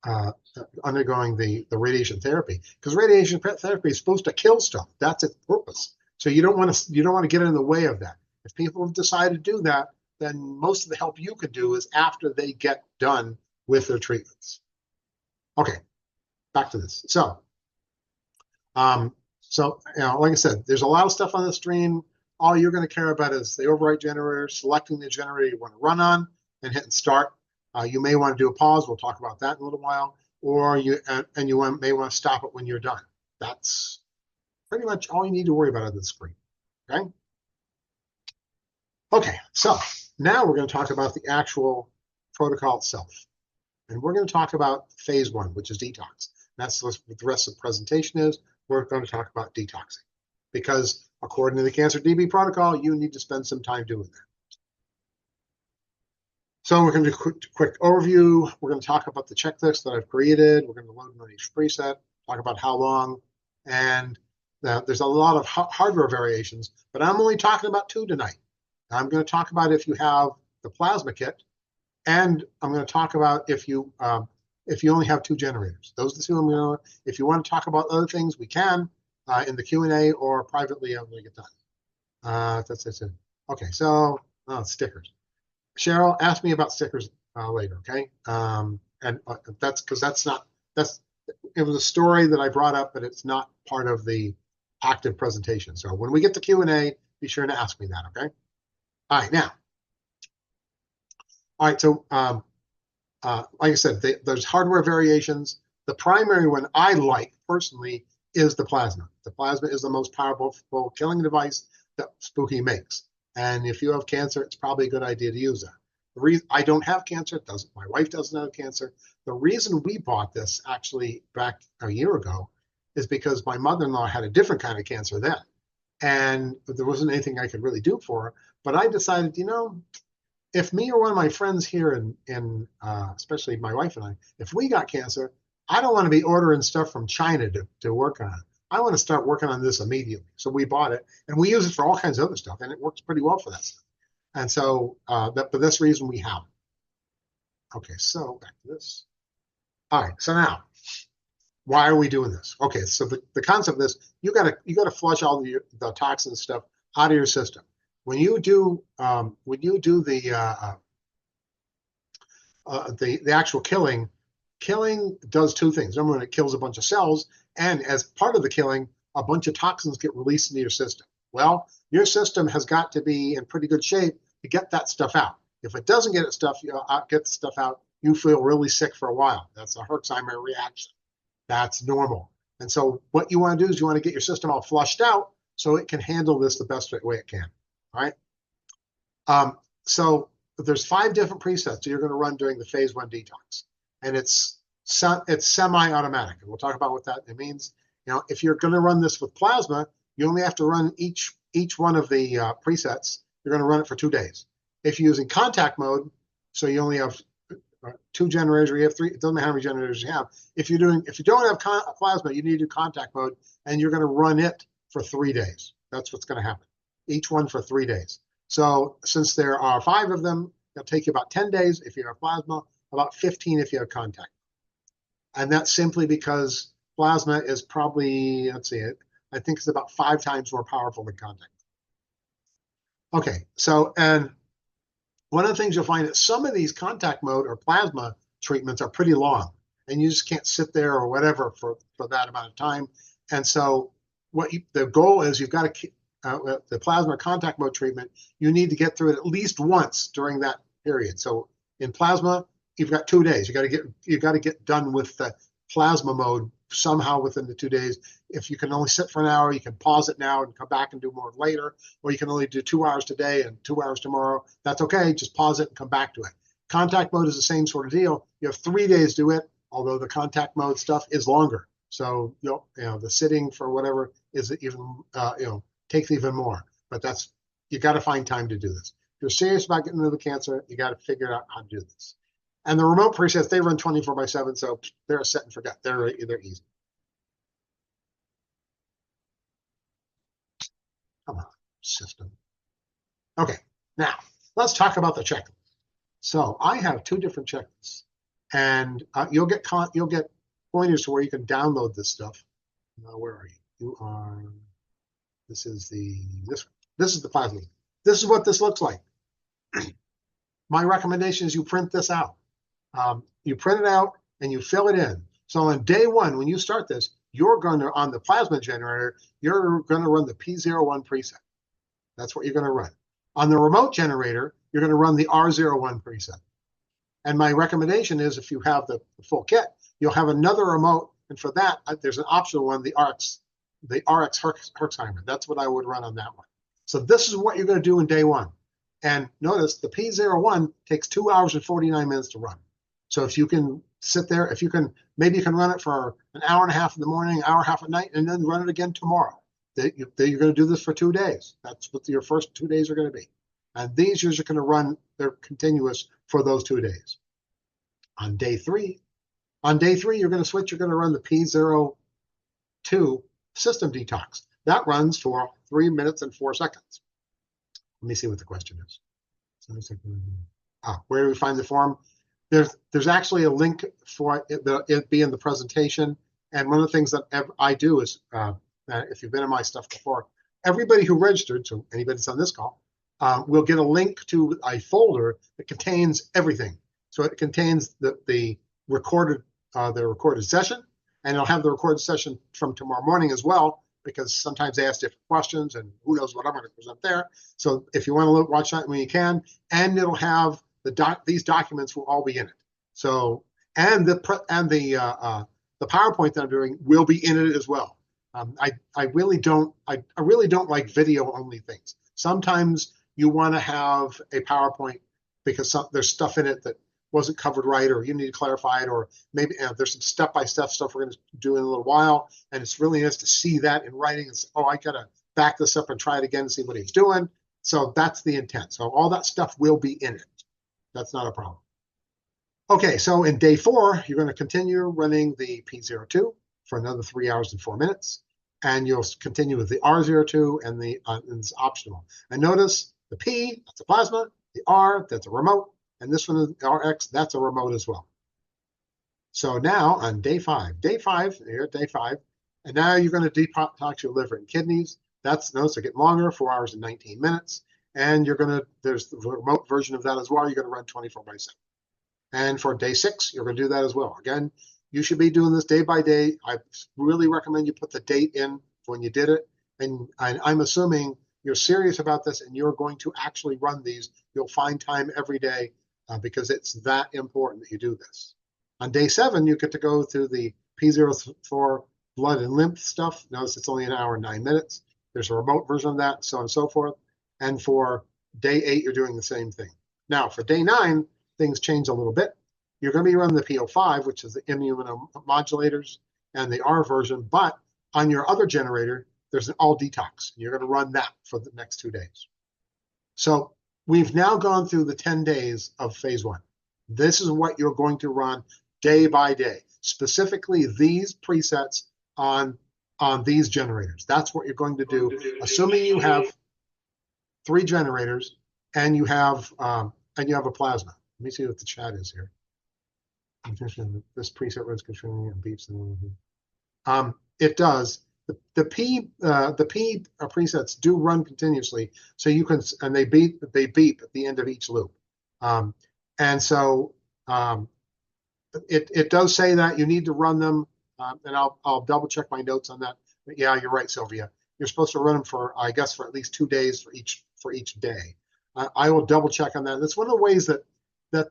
the radiation therapy, because radiation therapy is supposed to kill stuff. That's its purpose. So you don't want to get in the way of that. If people have decided to do that, then most of the help you could do is after they get done with their treatments. Okay, back to this. So, like I said, there's a lot of stuff on the screen. All you're going to care about is the override generator, selecting the generator you want to run on, and hitting start. You may want to do a pause. We'll talk about that in a little while. Or you may want to stop it when you're done. That's pretty much all you need to worry about on the screen. Okay. Okay, so now we're going to talk about the actual protocol itself. And we're going to talk about phase 1, which is detox. That's what the rest of the presentation is. We're going to talk about detoxing, because according to the Cancer DB protocol, you need to spend some time doing that. So we're going to do a quick overview. We're going to talk about the checklist that I've created. We're going to load them on each preset, talk about how long, and there's a lot of hardware variations, but I'm only talking about 2 tonight. I'm going to talk about if you have the plasma kit, and I'm going to talk about if you only have 2 generators. Those are the 2 I'm going to. If you want to talk about other things, we can in the Q&A or privately when we get done. That's it. Okay, so stickers. Cheryl, ask me about stickers later, okay? And that's because it was a story that I brought up, but it's not part of the active presentation. So when we get to Q&A, be sure to ask me that, okay? All right, now. All right, so like I said, there's hardware variations. The primary one I like personally is the plasma. The plasma is the most powerful killing device that Spooky makes. And if you have cancer, it's probably a good idea to use that. The reason I don't have cancer, my wife doesn't have cancer. The reason we bought this actually back a year ago is because my mother-in-law had a different kind of cancer then. And there wasn't anything I could really do for her. But I decided, if me or one of my friends here, especially my wife and I, if we got cancer, I don't want to be ordering stuff from China to work on it. I want to start working on this immediately. So we bought it, and we use it for all kinds of other stuff, and it works pretty well for that stuff. And so for this reason, we have it. Okay, so back to this. All right, so now, why are we doing this? Okay, so the concept of this, you gotta flush all the toxin stuff out of your system. When you do the actual killing does 2 things. Number one, it kills a bunch of cells, and as part of the killing, a bunch of toxins get released into your system. Well, your system has got to be in pretty good shape to get that stuff out. If it doesn't get the stuff out, you feel really sick for a while. That's a Herxheimer reaction. That's normal. And so what you want to do is you want to get your system all flushed out so it can handle this the best way it can. All right. So there's 5 different presets you're going to run during the phase 1 detox, and it's semi-automatic. And we'll talk about what that means. You know, if you're going to run this with plasma, you only have to run each one of the presets. You're going to run it for 2 days. If you're using contact mode, so you only have 2 generators, or you have 3. It doesn't matter how many generators you have. If you don't have plasma, you need to do contact mode, and you're going to run it for 3 days. That's what's going to happen. Each one for 3 days. So since there are 5 of them, it'll take you about 10 days if you have plasma, about 15 if you have contact. And that's simply because plasma is probably, let's see, I think it's about 5 times more powerful than contact. Okay, so, and one of the things you'll find is some of these contact mode or plasma treatments are pretty long, and you just can't sit there or whatever for that amount of time. And so the goal is you've got to the plasma contact mode treatment, you need to get through it at least once during that period. So in plasma, you've got 2 days. You got to get done with the plasma mode somehow within the 2 days. If you can only sit for an hour, you can pause it now and come back and do more later, or you can only do 2 hours today and 2 hours tomorrow. That's okay. Just pause it and come back to it. Contact mode is the same sort of deal. You have 3 days to do it, although the contact mode stuff is longer. So you know the sitting for whatever is even takes even more. But you got to find time to do this. If you're serious about getting rid of the cancer, you got to figure out how to do this. And the remote presets, they run 24/7, so they're a set and forget. They're easy. Come on, system. Okay, now let's talk about the checklist. So I have 2 different checklists, and you'll get pointers to where you can download this stuff. Where are you? This is the plasma. This is what this looks like. My recommendation is you print this out. You print it out and you fill it in. So on day 1, when you start this, you're going to, on the plasma generator, you're going to run the P01 preset. That's what you're going to run. On the remote generator, you're going to run the R01 preset. And my recommendation is if you have the full kit, you'll have another remote. And for that, there's an optional one, the RX Herxheimer. That's what I would run on that one. So this is what you're going to do in day 1. And notice the P01 takes 2 hours and 49 minutes to run. So if you can sit there, maybe you can run it for an hour and a half in the morning, an hour and a half at night, and then run it again tomorrow. You're going to do this for 2 days. That's what your first 2 days are going to be. And these you're going to run, they're continuous for those 2 days. On day 3, you're going to switch. You're going to run the P02 system detox. That runs for 3 minutes and 4 seconds. Let me see what the question is. Where do we find the form? There's actually a link for it. It'll be in the presentation. And one of the things that I do is, if you've been in my stuff before, everybody who registered, so anybody that's on this call, will get a link to a folder that contains everything. So it contains the recorded session, and it'll have the recorded session from tomorrow morning as well, because sometimes they ask different questions, and who knows what I'm going to present there. So if you want to watch that when you can, and it'll have these documents will all be in it. So and the PowerPoint that I'm doing will be in it as well. I really don't like video only things. Sometimes you want to have a PowerPoint because there's stuff in it that wasn't covered right, or you need to clarify it, or maybe there's some step-by-step stuff we're going to do in a little while, and it's really nice to see that in writing. And I got to back this up and try it again and see what he's doing. So that's the intent. So all that stuff will be in it. That's not a problem. Okay, so in day 4, you're going to continue running the P02 for another 3 hours and 4 minutes, and you'll continue with the R02 and it's optional. And notice the P, that's a plasma, the R, that's a remote, and this one is RX, that's a remote as well. So now on day 5, you're at day 5, and now you're going to detox your liver and kidneys. That's, notice they get longer, 4 hours and 19 minutes. And there's the remote version of that as well. You're going to run 24/7. And for day 6, you're going to do that as well. Again, you should be doing this day by day. I really recommend you put the date in when you did it. And I'm assuming you're serious about this and you're going to actually run these. You'll find time every day because it's that important that you do this. On day 7, you get to go through the P04 blood and lymph stuff. Notice it's only an hour and 9 minutes. There's a remote version of that, so on and so forth. And for Day 8, you're doing the same thing. Now, for day 9, things change a little bit. You're going to be running the PO5, which is the immunomodulators, and the R version, but on your other generator, there's an all detox. You're going to run that for the next 2 days. So we've now gone through the 10 days of phase 1. This is what you're going to run day by day, specifically these presets on these generators. That's what you're going to do, assuming you have 3 generators and you have a plasma. Let me see what the chat is here. This preset runs controlling and beeps and it does. The P presets do run continuously, so you can, and they beep at the end of each loop, and so it does say that you need to run them, and I'll double check my notes on that. But yeah, you're right, Sylvia. You're supposed to run them for, I guess, for at least 2 days for each day. I will double check on that. That's one of the ways that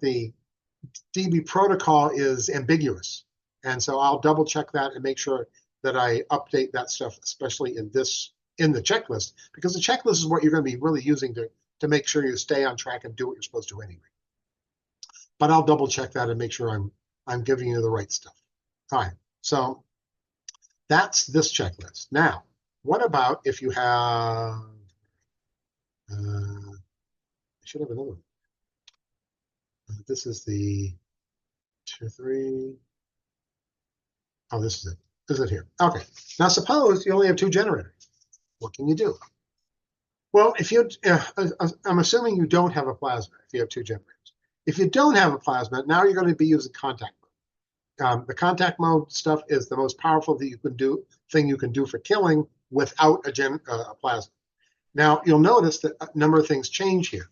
the DB protocol is ambiguous, and so I'll double check that and make sure that I update that stuff, especially in the checklist, because the checklist is what you're going to be really using to make sure you stay on track and do what you're supposed to anyway. But I'll double check that and make sure I'm giving you the right stuff. All right, so that's this checklist. Now, what about if you have? I should have another one. This is the 2, 3. Oh, this is it. Is it here? Okay. Now suppose you only have 2 generators. What can you do? Well, if you, I'm assuming you don't have a plasma if you have 2 generators. If you don't have a plasma, now you're going to be using contact mode. The contact mode stuff is the most powerful thing you can do for killing without a plasma. Now you'll notice that a number of things change here.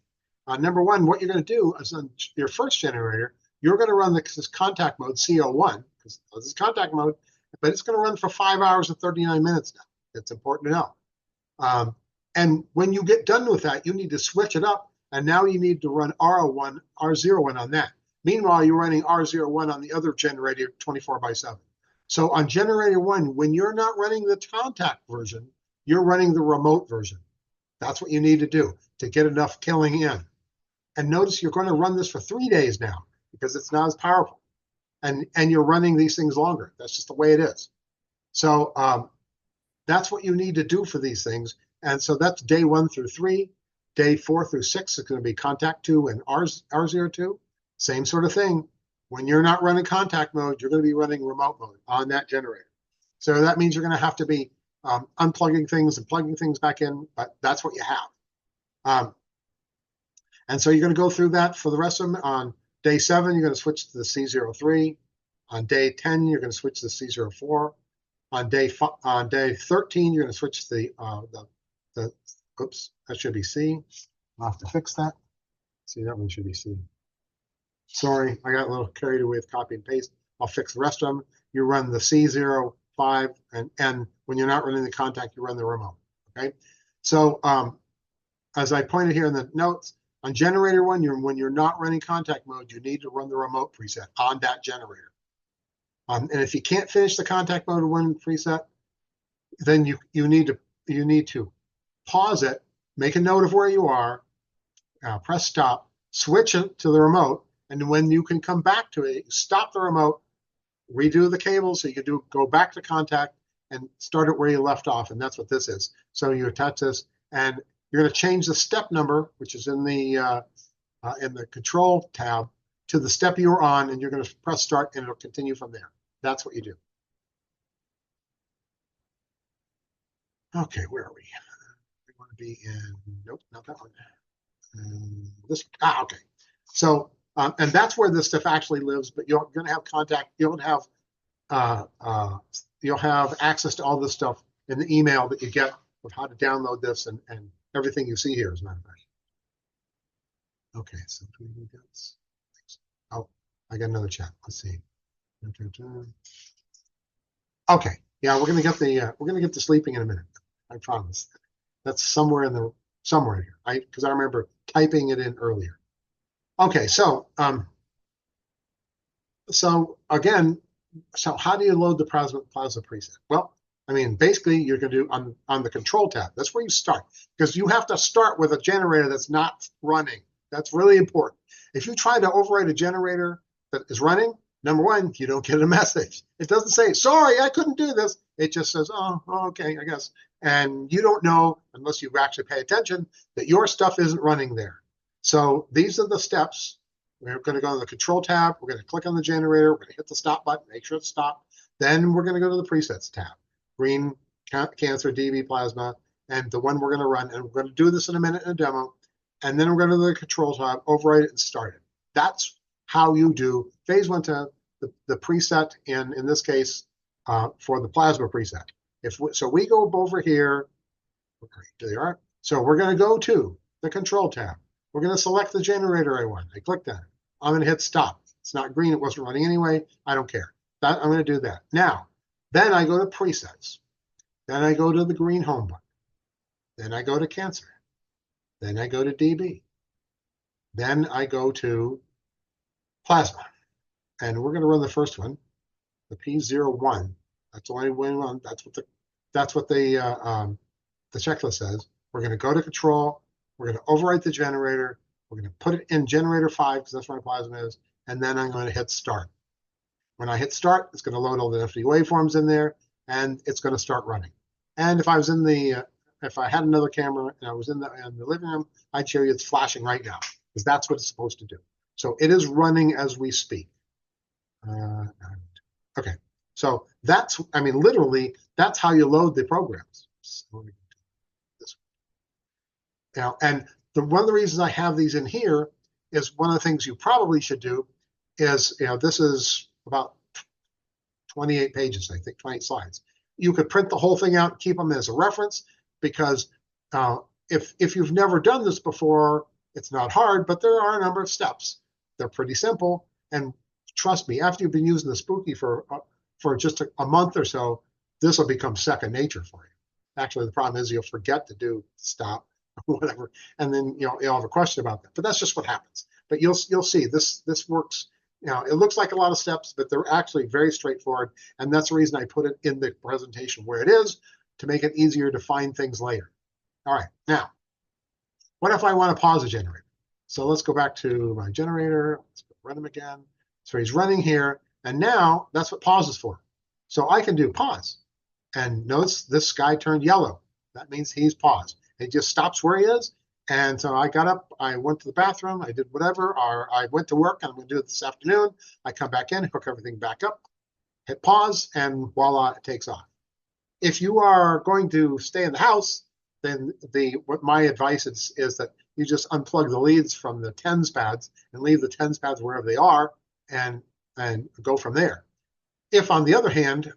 Number one, what you're going to do is on your first generator, you're going to run this contact mode CO1, because this is contact mode, but it's going to run for 5 hours and 39 minutes now. It's important to know. And when you get done with that, you need to switch it up, and now you need to run R01 on that. Meanwhile, you're running R01 on the other generator 24/7. So on generator 1, when you're not running the contact version, you're running the remote version. That's what you need to do to get enough killing in. And notice you're going to run this for 3 days now because it's not as powerful. And you're running these things longer. That's just the way it is. So that's what you need to do for these things. And so that's day 1 through 3. Day 4 through 6 is going to be contact 2 and R02. Same sort of thing. When you're not running contact mode, you're going to be running remote mode on that generator. So that means you're going to have to be unplugging things and plugging things back in, but that's what you have. And so you're going to go through that for the rest of them. On day 7, you're going to switch to the C03. On day 10, you're going to switch to the C04. On day 13, you're going to switch to the oops, that should be C. I'll have to fix that. See, that one should be C. Sorry, I got a little carried away with copy and paste. I'll fix the rest of them. You run the C05, and when you're not running the contact, you run the remote. Okay. So as I pointed here in the notes, on generator 1, when you're not running contact mode, you need to run the remote preset on that generator. And if you can't finish the contact mode 1 preset, then you need to pause it, make a note of where you are, press stop, switch it to the remote, and when you can come back to it, stop the remote, redo the cable so you can go back to contact and start it where you left off, and that's what this is. So you attach this, and you're going to change the step number, which is in the control tab, to the step you were on, and you're going to press start, and it'll continue from there. That's what you do. Okay, where are we? We want to be in, nope, not that one. Okay. So, and that's where this stuff actually lives, but you're going to have contact, you'll have access to all this stuff in the email that you get of how to download this and everything you see here, as a matter of fact. Okay, so oh, I got another chat. Let's see. Okay, yeah, we're gonna get the sleeping in a minute. I promise. That's somewhere here. Because I remember typing it in earlier. Okay, so again, so how do you load the plasma preset? Well, I mean, basically, you're going to do on the control tab. That's where you start, because you have to start with a generator that's not running. That's really important. If you try to override a generator that is running, number one, you don't get a message. It doesn't say, sorry, I couldn't do this. It just says, oh, okay, I guess. And you don't know, unless you actually pay attention, that your stuff isn't running there. So these are the steps. We're going to go to the control tab. We're going to click on the generator. We're going to hit the stop button, make sure it's stopped. Then we're going to go to the presets tab, green, cancer, DB, plasma, and the one we're going to run. And we're going to do this in a minute in a demo. And then we're going to the control tab, override it, and start it. That's how you do phase one tab, the preset in this case for the plasma preset. So we go over here. There you are. So we're going to go to the control tab. We're going to select the generator I want. I click that. I'm going to hit stop. It's not green. It wasn't running anyway. I don't care. I'm going to do that. Now, then I go to presets. Then I go to the green home button. Then I go to cancer. Then I go to DB. Then I go to plasma. And we're going to run the first one, the P01. That's the only one. That's what the checklist says. We're going to go to control. We're going to overwrite the generator. We're going to put it in generator 5 because that's where my plasma is. And then I'm going to hit start. When I hit start, it's going to load all the FD waveforms in there, and it's going to start running. And if I was in the, if I had another camera and I was in the living room, I'd show you it's flashing right now because that's what it's supposed to do. So it is running as we speak. Okay, so that's, I mean, literally, that's how you load the programs. So now, and one of the reasons I have these in here is one of the things you probably should do is, this is about 28 pages, I think, 28 slides. You could print the whole thing out and keep them as a reference because if you've never done this before, it's not hard, but there are a number of steps. They're pretty simple. And trust me, after you've been using the Spooky for just a month or so, this will become second nature for you. Actually, the problem is you'll forget to do stop, whatever, and then you'll have a question about that. But that's just what happens. But you'll see this works. It looks like a lot of steps, but they're actually very straightforward. And that's the reason I put it in the presentation where it is, to make it easier to find things later. All right, now, what if I want to pause a generator? So let's go back to my generator. Let's run him again. So he's running here, and now that's what pause is for. So I can do pause. And notice this sky turned yellow. That means he's paused. It just stops where he is. And so I got up, I went to the bathroom, I did whatever, or I went to work, and I'm going to do it this afternoon. I come back in, hook everything back up, hit pause, and voila, it takes off. If you are going to stay in the house, then what my advice is that you just unplug the leads from the TENS pads and leave the TENS pads wherever they are and go from there. If, on the other hand,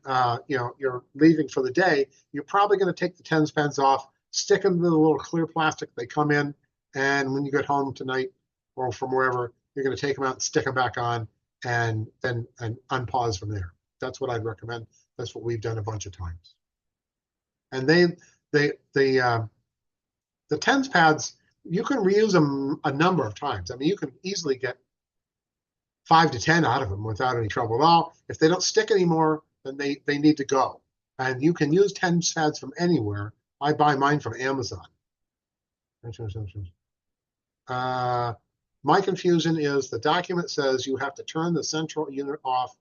you're leaving for the day, you're probably going to take the TENS pads off, stick them in the little clear plastic they come in, and when you get home tonight or from wherever, you're going to take them out and stick them back on and then unpause from there. That's what I'd recommend. That's what we've done a bunch of times. And the TENS pads, you can reuse them a number of times. I mean, you can easily get 5 to 10 out of them without any trouble at all. If they don't stick anymore, then they need to go. And you can use TENS pads from anywhere. I buy mine from Amazon. My confusion is the document says you have to turn the central unit off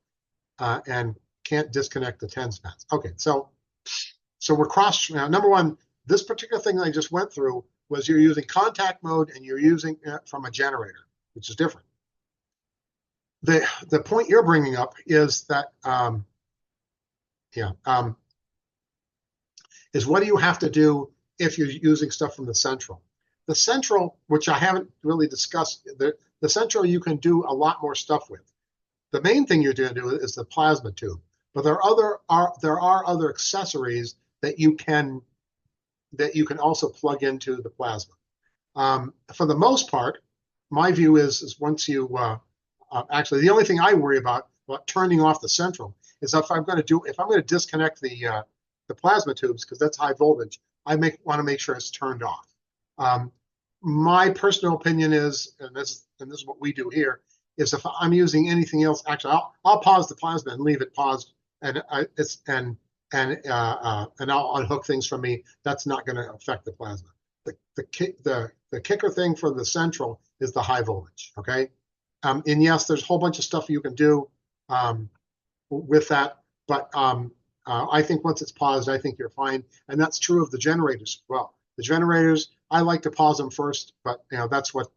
and can't disconnect the TENS pads. Okay, so we're cross. Now, number one, this particular thing I just went through was you're using contact mode and you're using it from a generator, which is different. The point you're bringing up is that is what do you have to do if you're using stuff from the central? The central, which I haven't really discussed, the central you can do a lot more stuff with. The main thing you're going to do is the plasma tube, but there are other accessories that you can also plug into the plasma. For the most part, my view is once you actually the only thing I worry about turning off the central is if I'm going to disconnect the plasma tubes, because that's high voltage, I want to make sure it's turned off. My personal opinion is, and this is what we do here, is if I'm using anything else, actually I'll pause the plasma and leave it paused, and and I'll unhook things from me. That's not going to affect the plasma. The kicker thing for the central is the high voltage. Okay, and yes, there's a whole bunch of stuff you can do with that, but I think once it's paused, I think you're fine, and that's true of the generators as well. The generators, I like to pause them first, but that's what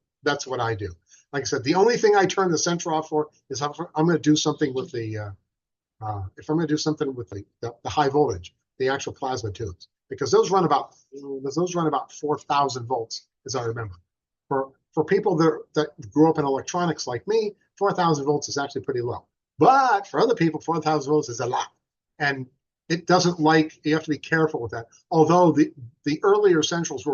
I do. Like I said, the only thing I turn the central off for is I'm going to do something with the if I'm going to do something with the high voltage, the actual plasma tubes, because those run about 4,000 volts, as I remember. For people that grew up in electronics like me, 4,000 volts is actually pretty low. But for other people, 4,000 volts is a lot, and it doesn't you have to be careful with that. Although the earlier centrals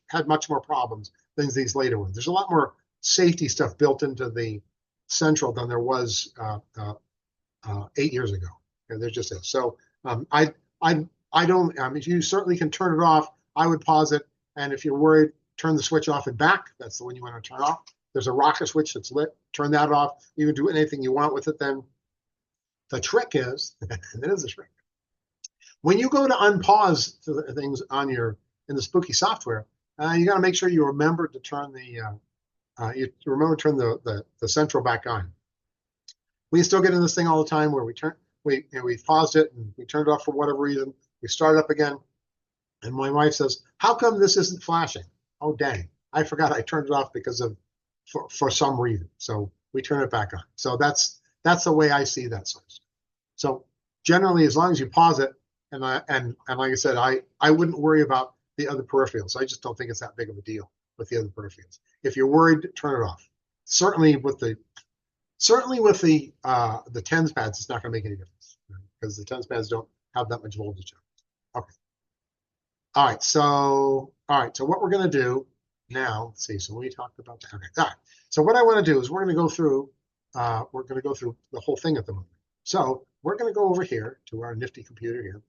had much more problems than these later ones. There's a lot more safety stuff built into the central than there was 8 years ago. And there just is. So I don't. You certainly can turn it off. I would pause it, and if you're worried, turn the switch off and back. That's the one you want to turn off. There's a rocker switch that's lit. Turn that off. You can do anything you want with it. Then the trick is, and it is a trick. When you go to unpause things in the Spooky software, you got to make sure you remember to turn the central back on. We still get in this thing all the time where we paused it and we turned it off for whatever reason. We start up again, and my wife says, "How come this isn't flashing?" Oh dang! I forgot I turned it off for some reason. So we turn it back on. So that's the way I see that sort of stuff. So generally, as long as you pause it, and like I said, I wouldn't worry about the other peripherals. I just don't think it's that big of a deal with the other peripherals. If you're worried, turn it off. Certainly with the TENS pads, it's not going to make any difference because the TENS pads don't have that much voltage. Okay. All right. So what we're going to do now, let's see. So we talked about that. Okay. All right. So what I want to do is we're going to go through the whole thing at the moment. So we're going to go over here to our nifty computer here.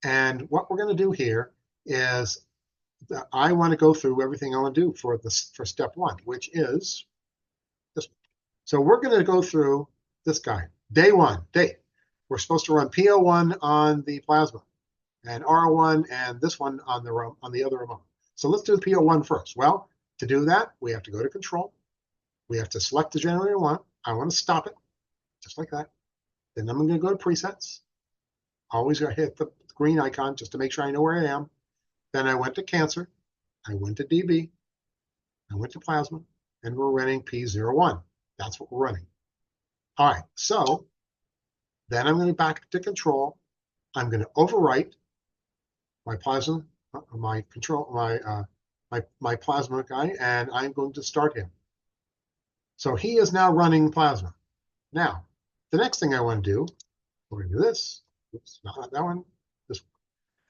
And what we're going to do here is I want to go through everything I want to do for step one, which is this. So we're going to go through this guy. Day one. We're supposed to run PO1 on the plasma and R1 and this one on the other remote. So let's do the PO1 first. Well, to do that, we have to go to control. We have to select the generator we want. I want to stop it, just like that. Then I'm going to go to presets. Always got to hit the green icon just to make sure I know where I am. Then I went to cancer. I went to DB. I went to plasma, and we're running P01. That's what we're running. All right, so then I'm going to back to control. I'm going to overwrite my plasma, my plasma guy, and I'm going to start him. So he is now running plasma. Now, the next thing I want to do, we're going to do this. Oops, not that one. This one.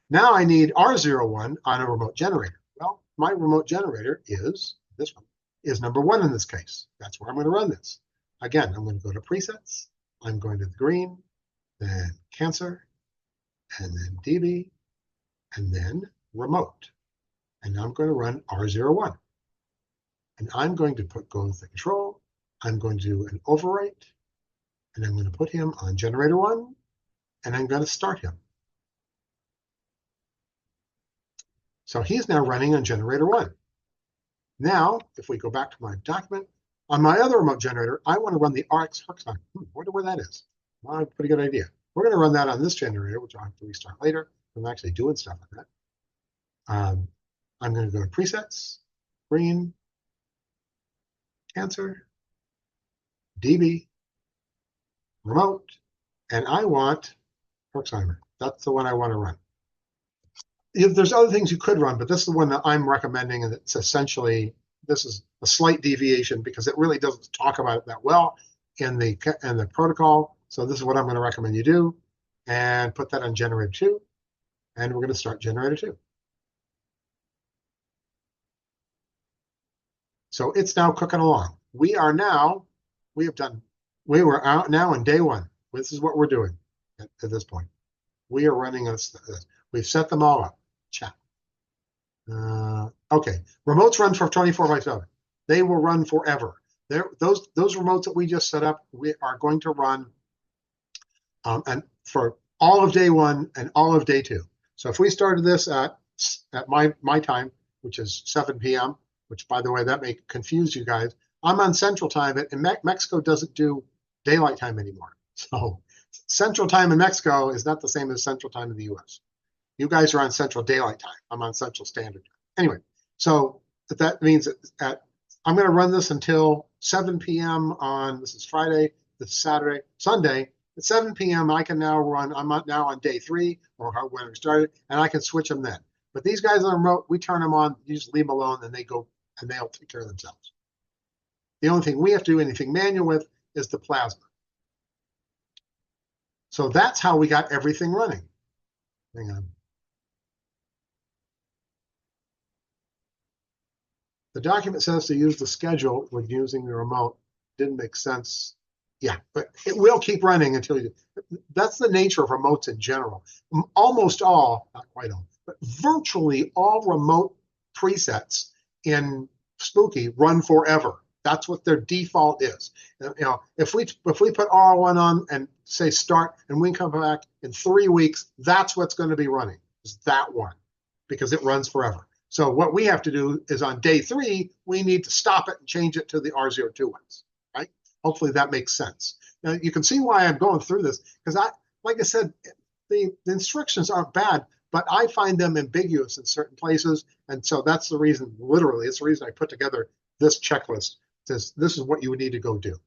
Now I need R01 on a remote generator. Well, my remote generator is this one. Is number 1 in this case. That's where I'm going to run this. Again, I'm going to go to presets. I'm going to the green, then cancer, and then DB, and then remote. And now I'm going to run R01. And I'm going to go into the control. I'm going to do an overwrite. And I'm going to put him on generator 1. And I'm going to start him. So he's now running on generator 1. Now, if we go back to my document, on my other remote generator, I want to run the RX Herxheim. I wonder where that is. Well, pretty good idea. We're going to run that on this generator, which I'll have to restart later. I'm actually doing stuff like that. I'm going to go to presets, green, cancer, DB, remote, and I want Herxheimer. That's the one I want to run. There's other things you could run, but this is the one that I'm recommending, and it's essentially, this is a slight deviation because it really doesn't talk about it that well in the protocol. So this is what I'm going to recommend you do, and put that on generator 2, and we're going to start generator 2. So it's now cooking along. We were out now in day 1. This is what we're doing at this point. We are running this. We've set them all up. Chat. Okay. Remotes run for 24/7. They will run forever. Those remotes that we just set up, we are going to run and for all of day one and all of day two. So if we started this at my time, which is 7 p.m., which by the way, that may confuse you guys. I'm on Central Time, and Mexico doesn't do daylight time anymore. So Central Time in Mexico is not the same as Central Time in the US. You guys are on Central Daylight Time. I'm on Central Standard Time. Anyway, so that means I'm going to run this until 7 p.m. on, this is Friday, this is Saturday, Sunday. At 7 p.m., I can now run, I'm now on day 3, or when we started, and I can switch them then. But these guys on the remote, we turn them on, you just leave them alone, and they go, and they'll take care of themselves. The only thing we have to do anything manual with is the plasma. So that's how we got everything running. Hang on. The document says to use the schedule when using the remote. Didn't make sense. Yeah, but it will keep running until you do. That's the nature of remotes in general. Almost all, not quite all, but virtually all remote presets in Spooky run forever. That's what their default is. You know, if we put R1 on and say start, and we come back in 3 weeks, that's what's going to be running, is that one, because it runs forever. So what we have to do is on day 3, we need to stop it and change it to the R02 ones, right? Hopefully that makes sense. Now you can see why I'm going through this, because like I said, the instructions aren't bad, but I find them ambiguous in certain places. And so that's the reason, literally, it's the reason I put together this checklist. This is what you would need to go do.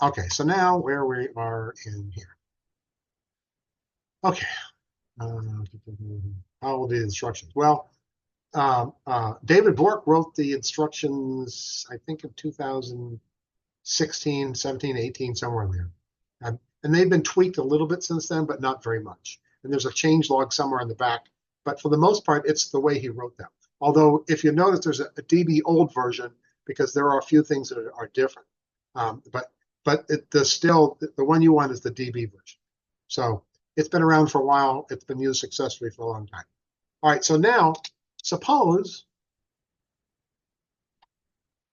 Okay, so now where we are in here. Okay. How will the instructions? Well, David Bork wrote the instructions, I think in 2016, 17, 18, somewhere in there. And they've been tweaked a little bit since then, but not very much. And there's a change log somewhere in the back. But for the most part, it's the way he wrote them. Although, if you notice, there's a DB old version, because there are a few things that are different. But the one you want is the DB version. So it's been around for a while. It's been used successfully for a long time. All right, so now, suppose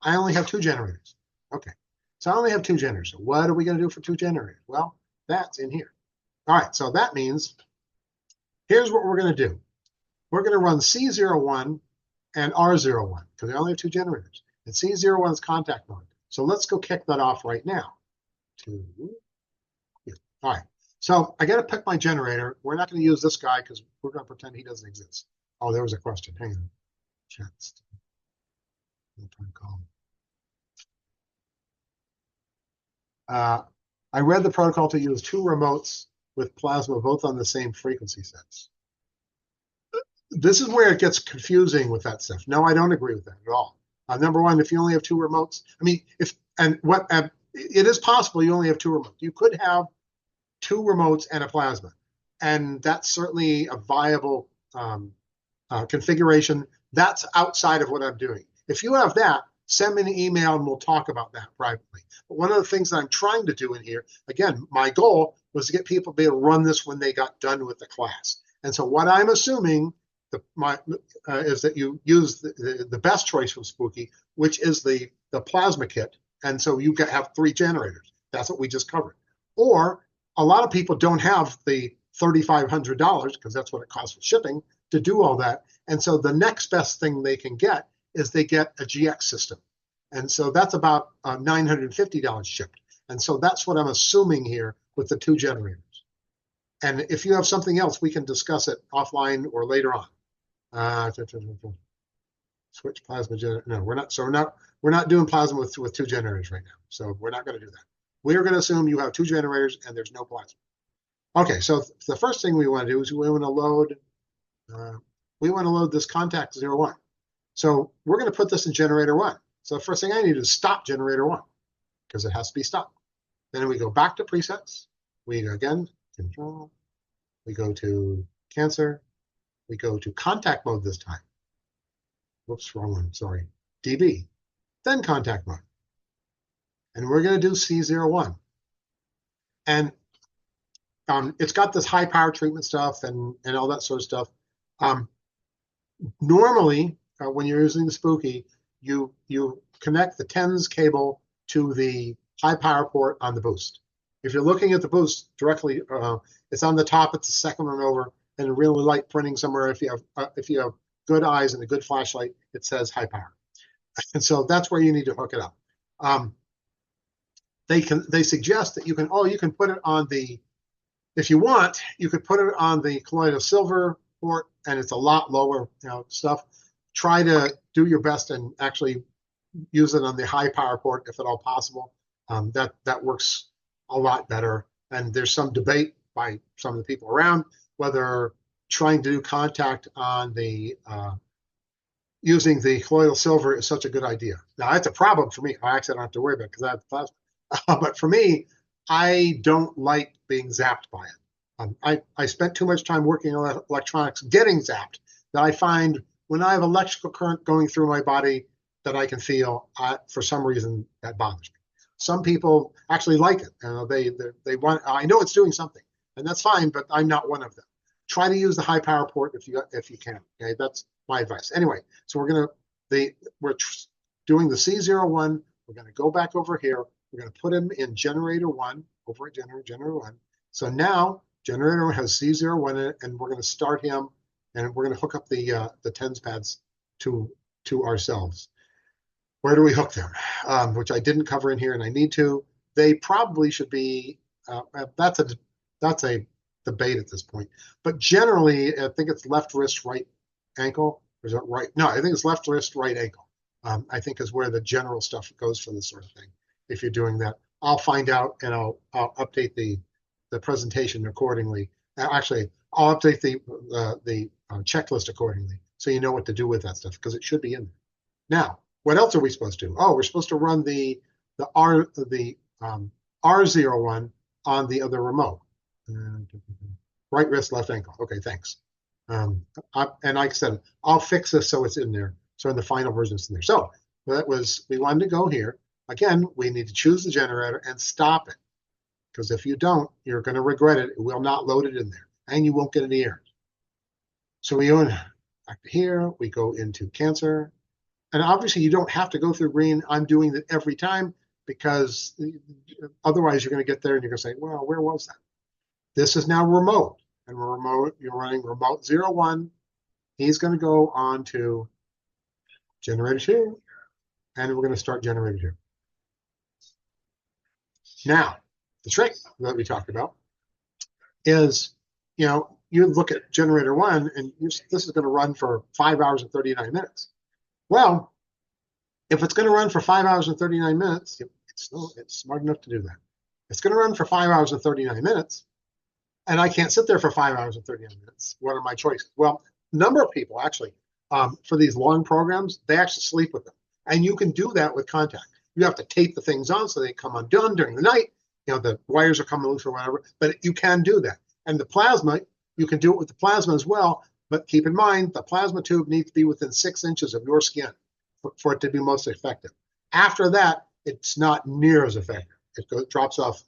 I only have 2 generators. Okay, so I only have 2 generators. So what are we going to do for 2 generators? Well, that's in here. All right, so that means here's what we're going to do. We're going to run C01 and R01, because we only have 2 generators. And C01 is contact mode. So let's go kick that off right now. 2. All right, so I got to pick my generator. We're not going to use this guy because we're going to pretend he doesn't exist. Oh, there was a question. Hang on. Chats. I read the protocol to use 2 remotes with plasma both on the same frequency sets. This is where it gets confusing with that stuff. No, I don't agree with that at all. Number one, if you only have 2 remotes, I mean, it is possible you only have 2 remotes. You could have 2 remotes and a plasma, and that's certainly a viable configuration. That's outside of what I'm doing. If you have that, send me an email and we'll talk about that privately. But one of the things that I'm trying to do in here, again, my goal was to get people to be able to run this when they got done with the class. And so what I'm assuming is that you use the best choice from Spooky, which is the plasma kit. And so you have 3 generators. That's what we just covered. Or a lot of people don't have the $3,500, because that's what it costs for shipping, to do all that. And so the next best thing they can get is they get a GX system. And so that's about $950 shipped. And so that's what I'm assuming here with the 2 generators. And if you have something else, we can discuss it offline or later on. Switch plasma generator. No, we're not. So we're not doing plasma with 2 generators right now. So we're not going to do that. We are going to assume you have 2 generators and there's no plasma. Okay, so the first thing we want to do is we want to load this contact 01. So we're going to put this in generator 1. So the first thing I need is stop generator 1, because it has to be stopped. Then we go back to presets. We go again, control. We go to cancer. We go to contact mode this time. Whoops, wrong one, sorry. DB, then contact mode. And we're going to do C01. And it's got this high power treatment stuff and all that sort of stuff. Normally, when you're using the Spooky, you connect the 10s cable to the high power port on the boost. If you're looking at the boost directly, it's on the top. It's the second one over, and really light printing somewhere. If you have good eyes and a good flashlight, it says high power, and so that's where you need to hook it up. They suggest that you can put it on the, if you want, you could put it on the colloidal silver port, and it's a lot lower, stuff. Try to do your best and actually use it on the high power port if at all possible. That works a lot better. And there's some debate by some of the people around whether trying to do contact on the using the colloidal silver is such a good idea. Now that's a problem for me. I actually don't have to worry about it because I have the plasma. But for me, I don't like being zapped by it. I spent too much time working on electronics getting zapped that I find when I have electrical current going through my body that I can feel, for some reason that bothers me. Some people actually like it. They want. I know it's doing something, and that's fine. But I'm not one of them. Try to use the high power port if you can. Okay, that's my advice. Anyway, so we're doing the C01. We're gonna go back over here. We're gonna put him in generator 1 over at generator 1. So now generator 1 has C01 in it, and we're gonna start him, and we're gonna hook up the TENS pads to ourselves. Where do we hook them? Which I didn't cover in here, and I need to. They probably should be. That's a debate at this point. But generally, I think it's left wrist, right ankle. Or is it right? No, I think it's left wrist, right ankle. I think is where the general stuff goes for this sort of thing. If you're doing that, I'll find out and I'll update the presentation accordingly. Actually, I'll update the checklist accordingly, so you know what to do with that stuff because it should be in there. Now, what else are we supposed to do? Oh, we're supposed to run the R01 on the other remote. Right wrist, left ankle. Okay, thanks. And like I said, I'll fix this so it's in there. So in the final version, it's in there. So we wanted to go here. Again, we need to choose the generator and stop it. Because if you don't, you're going to regret it. It will not load it in there. And you won't get any errors. So we go back to here. We go into cancer. And obviously, you don't have to go through green. I'm doing it every time because otherwise you're going to get there and you're going to say, well, where was that? This is now remote. And you're running remote 01. He's going to go on to generator 2. And we're going to start generator 2. Now, the trick that we talked about is, you look at generator 1 and this is going to run for 5 hours and 39 minutes. Well, if it's going to run for 5 hours and 39 minutes, it's smart enough to do that. It's going to run for 5 hours and 39 minutes, and I can't sit there for 5 hours and 39 minutes. What are my choices? Well, a number of people actually, for these long programs, they actually sleep with them. And you can do that with contact. You have to tape the things on so they come undone during the night. The wires are coming loose or whatever, but you can do that. And the plasma, you can do it with the plasma as well, but keep in mind, the plasma tube needs to be within 6 inches of your skin for it to be most effective. After that, it's not near as effective. It drops off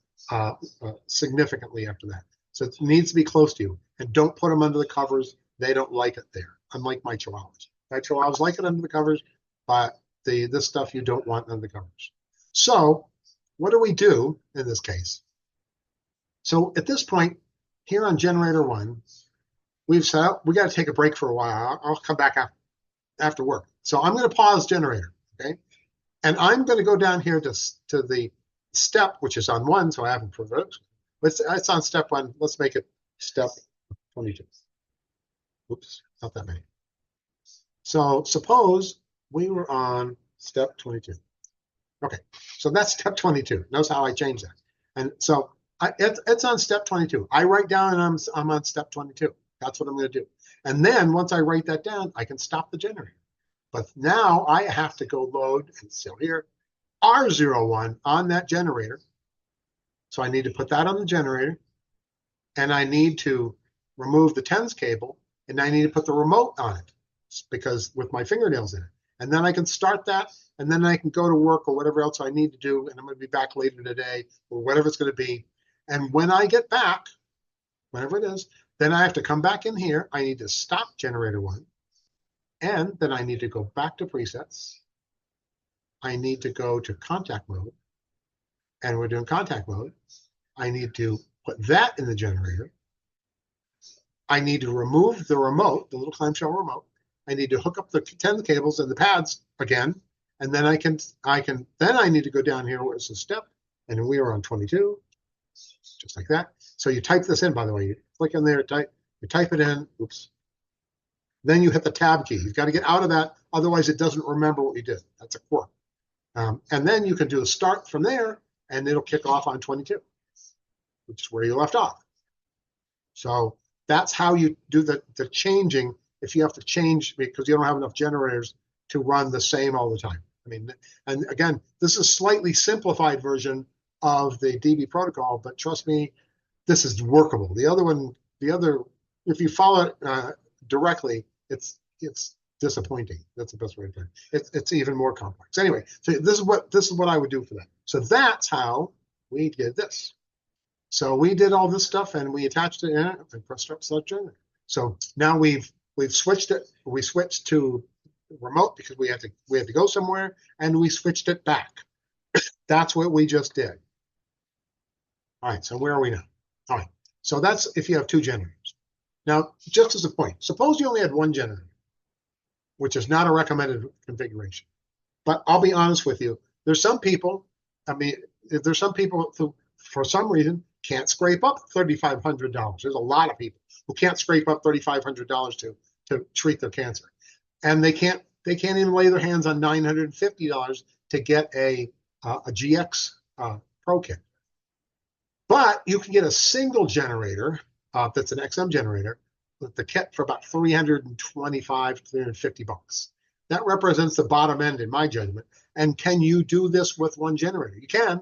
significantly after that. So it needs to be close to you. And don't put them under the covers. They don't like it there, unlike my chihuahuas. My chihuahuas like it under the covers, but this stuff you don't want under the covers. So what do we do in this case? So at this point, here on generator 1, we've set up, we got to take a break for a while. I'll come back after work. So I'm going to pause generator, okay? And I'm going to go down here to the step, which is on 1, so I haven't provoked. It's on step 1. Let's make it step 22. Oops, not that many. So suppose we were on step 22. Okay, so that's step 22. Notice how I changed that. And so it's on step 22. I write down and I'm on step 22. That's what I'm going to do. And then once I write that down, I can stop the generator. But now I have to go load, and so here, R01 on that generator. So I need to put that on the generator. And I need to remove the TENS cable. And I need to put the remote on it because with my fingernails in it. And then I can start that. And then I can go to work or whatever else I need to do. And I'm going to be back later today or whatever it's going to be. And when I get back, whatever it is, then I have to come back in here. I need to stop generator 1. And then I need to go back to presets. I need to go to contact mode. And we're doing contact mode. I need to put that in the generator. I need to remove the remote, the little clamshell remote. I need to hook up the 10 cables and the pads again. And then then I need to go down here where it's a step. And we are on 22, just like that. So you type this in, by the way, you click in there, you type it in, oops. Then you hit the tab key. You've got to get out of that. Otherwise it doesn't remember what you did. That's a quirk. And then you can do a start from there and it'll kick off on 22, which is where you left off. So that's how you do the changing if you have to change because you don't have enough generators to run the same all the time. I mean, and again, this is a slightly simplified version of the DB protocol, but trust me, this is workable. The other, if you follow it directly, it's disappointing. That's the best way to put it. It's even more complex. Anyway, so this is what I would do for that. So that's how we did this. So we did all this stuff and we attached it in it and pressed start select generator. So now we've switched it. We switched to remote because we had to go somewhere and we switched it back. That's what we just did. All right, so where are we now? All right, so that's if you have 2 generators. Now, just as a point, suppose you only had 1 generator, which is not a recommended configuration. But I'll be honest with you, there's some people, there's some people who, for some reason, can't scrape up $3,500. There's a lot of people who can't scrape up $3,500 to treat their cancer. And they can't even lay their hands on $950 to get a GX Pro kit. But you can get a single generator that's an XM generator with the kit for about $325, $350. That represents the bottom end in my judgment. And can you do this with 1 generator? You can.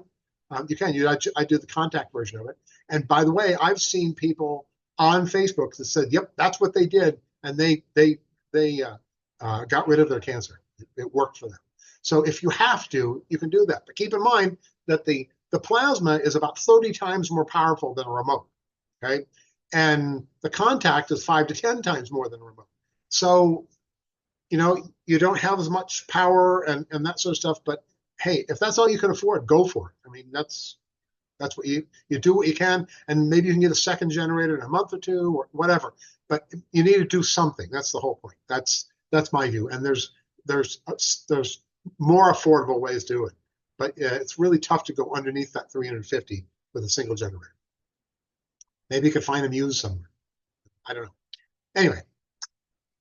You can. I do the contact version of it. And by the way, I've seen people on Facebook that said, "Yep, that's what they did," and they got rid of their cancer. It worked for them. So if you have to, you can do that. But keep in mind that the plasma is about 30 times more powerful than a remote. Okay, and the contact is 5 to 10 times more than a remote. So you don't have as much power and that sort of stuff. But hey, if that's all you can afford, go for it. I mean, that's what you do what you can, and maybe you can get a second generator in a month or 2 or whatever. But you need to do something. That's the whole point. That's my view. And there's more affordable ways to do it. But it's really tough to go underneath that 350 with a single generator. Maybe you could find them used somewhere. I don't know. Anyway,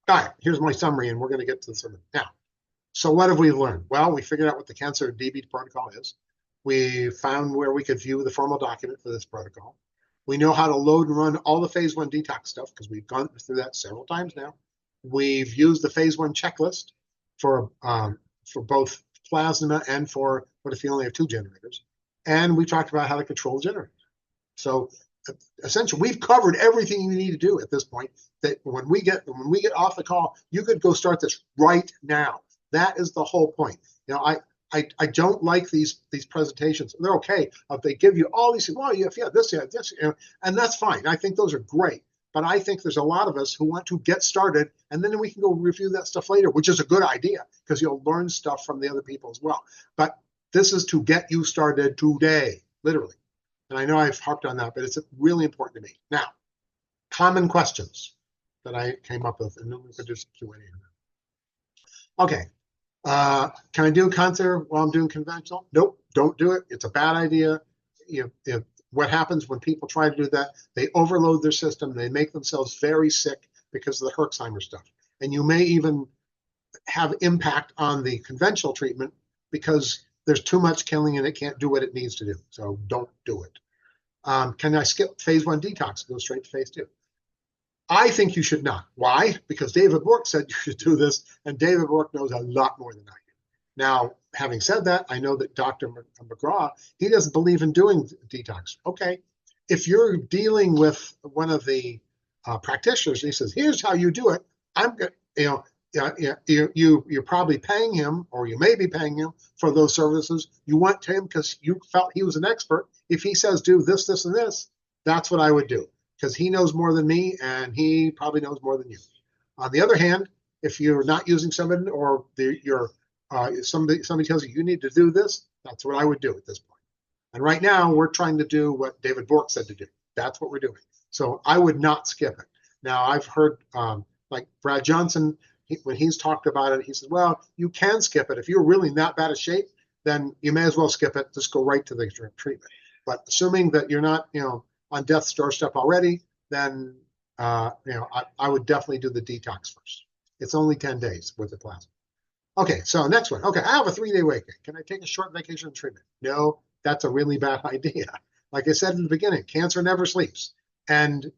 all right, here's my summary, and we're going to get to the summary now. So what have we learned? Well, we figured out what the cancer DB protocol is. We found where we could view the formal document for this protocol. We know how to load and run all the phase 1 detox stuff because we've gone through that several times now. We've used the phase 1 checklist for both plasma and for what if you only have 2 generators. And we talked about how to control generators. So essentially, we've covered everything you need to do at this point. That when we get off the call, you could go start this right now. That is the whole point. I don't like these presentations. They're okay. They give you all these, well, yeah, this, and that's fine. I think those are great. But I think there's a lot of us who want to get started, and then we can go review that stuff later, which is a good idea because you'll learn stuff from the other people as well. But this is to get you started today, literally. And I know I've harped on that, but it's really important to me. Now, common questions that I came up with, and then we could do some Q&A. Okay. Can I do cancer while I'm doing conventional? Nope, don't do it. It's a bad idea. What happens when people try to do that? They overload their system. They make themselves very sick because of the Herxheimer stuff. And you may even have impact on the conventional treatment because there's too much killing and it can't do what it needs to do. So don't do it. Can I skip phase 1 detox and go straight to phase 2? I think you should not. Why? Because David Bork said you should do this, and David Bork knows a lot more than I do. Now, having said that, I know that Dr. McGraw, he doesn't believe in doing detox. Okay, if you're dealing with one of the practitioners, and he says, "Here's how you do it," I'm going, you're probably paying him, or you may be paying him for those services. You went to him because you felt he was an expert. If he says do this, this, and this, that's what I would do. Because he knows more than me, and he probably knows more than you. On the other hand, if you're not using somebody, or somebody tells you need to do this, that's what I would do at this point. And right now we're trying to do what David Bork said to do. That's what we're doing. So I would not skip it. Now I've heard like Brad Johnson, when he's talked about it, he said, well, you can skip it. If you're really in that bad a shape, then you may as well skip it. Just go right to the treatment. But assuming that you're not, on death's doorstep already, then, I would definitely do the detox first. It's only 10 days with the plasma. Okay, so next one. Okay, I have a 3-day wait. Can I take a short vacation treatment? No, that's a really bad idea. Like I said in the beginning, cancer never sleeps. And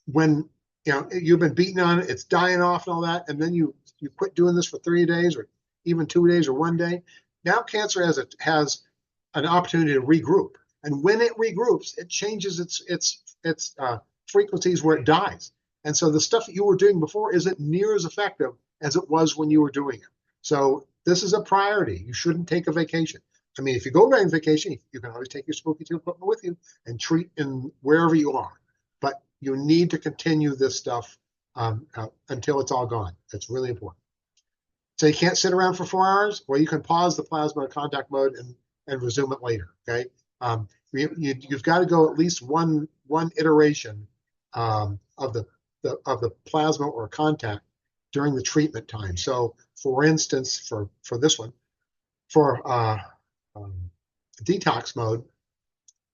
when you've been beaten on it, it's dying off and all that, and then you quit doing this for 3 days or even 2 days or 1 day. Now cancer has an opportunity to regroup, and when it regroups, it changes its frequencies where it dies. And so the stuff that you were doing before isn't near as effective as it was when you were doing it. So this is a priority. You shouldn't take a vacation. I mean, if you go on vacation, you can always take your Spooky2 equipment with you and treat in wherever you are. But you need to continue this stuff until it's all gone. It's really important. So you can't sit around for 4 hours? Well, you can pause the plasma contact mode and resume it later, okay? You've got to go at least one iteration of the plasma or contact during the treatment time. So for instance, for this one, for detox mode,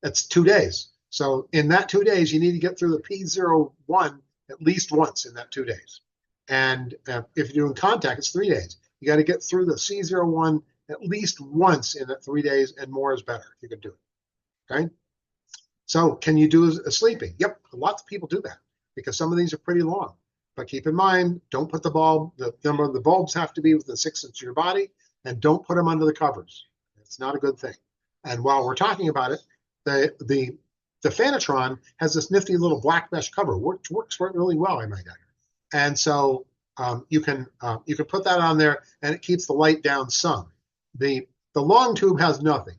it's 2 days. So in that 2 days, you need to get through the P01 at least once in that 2 days. And if you're doing contact, it's 3 days. You got to get through the C01 at least once in that 3 days, and more is better if you can do it. Okay. So can you do a sleeping? Yep. Lots of people do that because some of these are pretty long. But keep in mind, don't put the number of the bulbs have to be within 6 inches of your body, and don't put them under the covers. It's not a good thing. And while we're talking about it, the Fanatron has this nifty little black mesh cover, which works really well, I might add. And so you can put that on there, and it keeps the light down some. The long tube has nothing,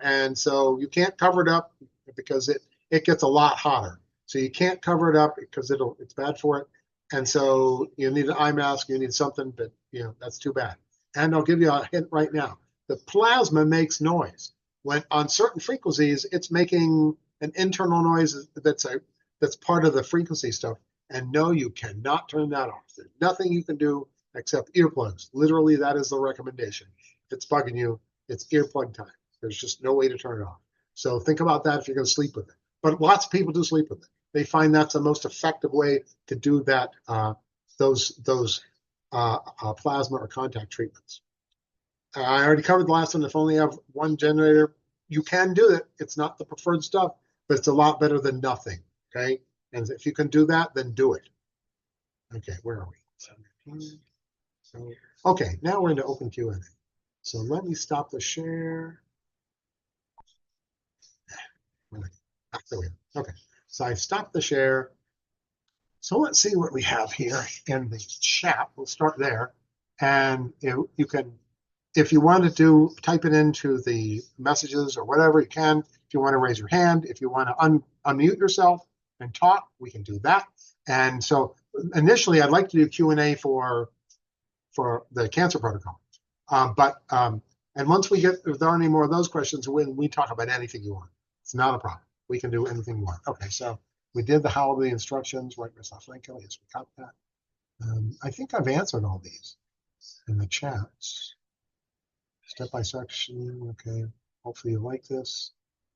and so you can't cover it up because it gets a lot hotter. So you can't cover it up because it's bad for it. And so you need an eye mask, you need something, but that's too bad. And I'll give you a hint right now. The plasma makes noise. When on certain frequencies, it's making an internal noise that's part of the frequency stuff. And no, you cannot turn that off. There's nothing you can do except earplugs. Literally, that is the recommendation. If it's bugging you, it's earplug time. There's just no way to turn it off. So think about that if you're going to sleep with it. But lots of people do sleep with it. They find that's the most effective way to do that. Those plasma or contact treatments. I already covered the last one. If only you have one generator, you can do it. It's not the preferred stuff, but it's a lot better than nothing. Okay, and if you can do that, then do it. Okay, where are we? Okay, now we're into open Q&A. So let me stop the share. There we go. Okay, so I stopped the share. So let's see what we have here in the chat. We'll start there. And you can, if you want to type it into the messages or whatever, you can. If you want to raise your hand, if you want to unmute yourself and talk, we can do that. And so initially, I'd like to do Q&A for the cancer protocol. And once we get, if there aren't any more of those questions, we talk about anything you want. It's not a problem. We can do anything you want. Okay, so we did the how the instructions, right, Mr. Franco? Yes, we got that. I think I've answered all these in the chats. Step by section, okay. Hopefully you like this.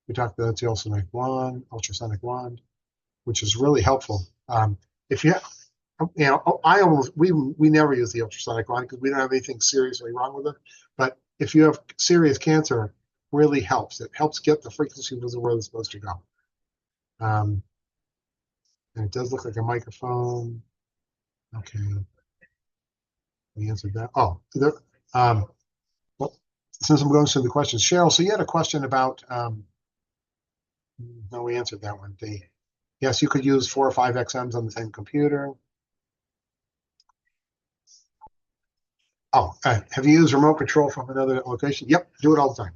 We talked about the ultrasonic wand, which is really helpful. If you have, we never use the ultrasonic wand because we don't have anything seriously wrong with it. But if you have serious cancer, really helps. It helps get the frequency where it's supposed to go. And it does look like a microphone. Okay. We answered that. Oh, well, since I'm going through the questions, Cheryl, so you had a question about, no, we answered that one. Yes, you could use 4 or 5 XMs on the same computer. Oh, have you used remote control from another location? Yep, do it all the time.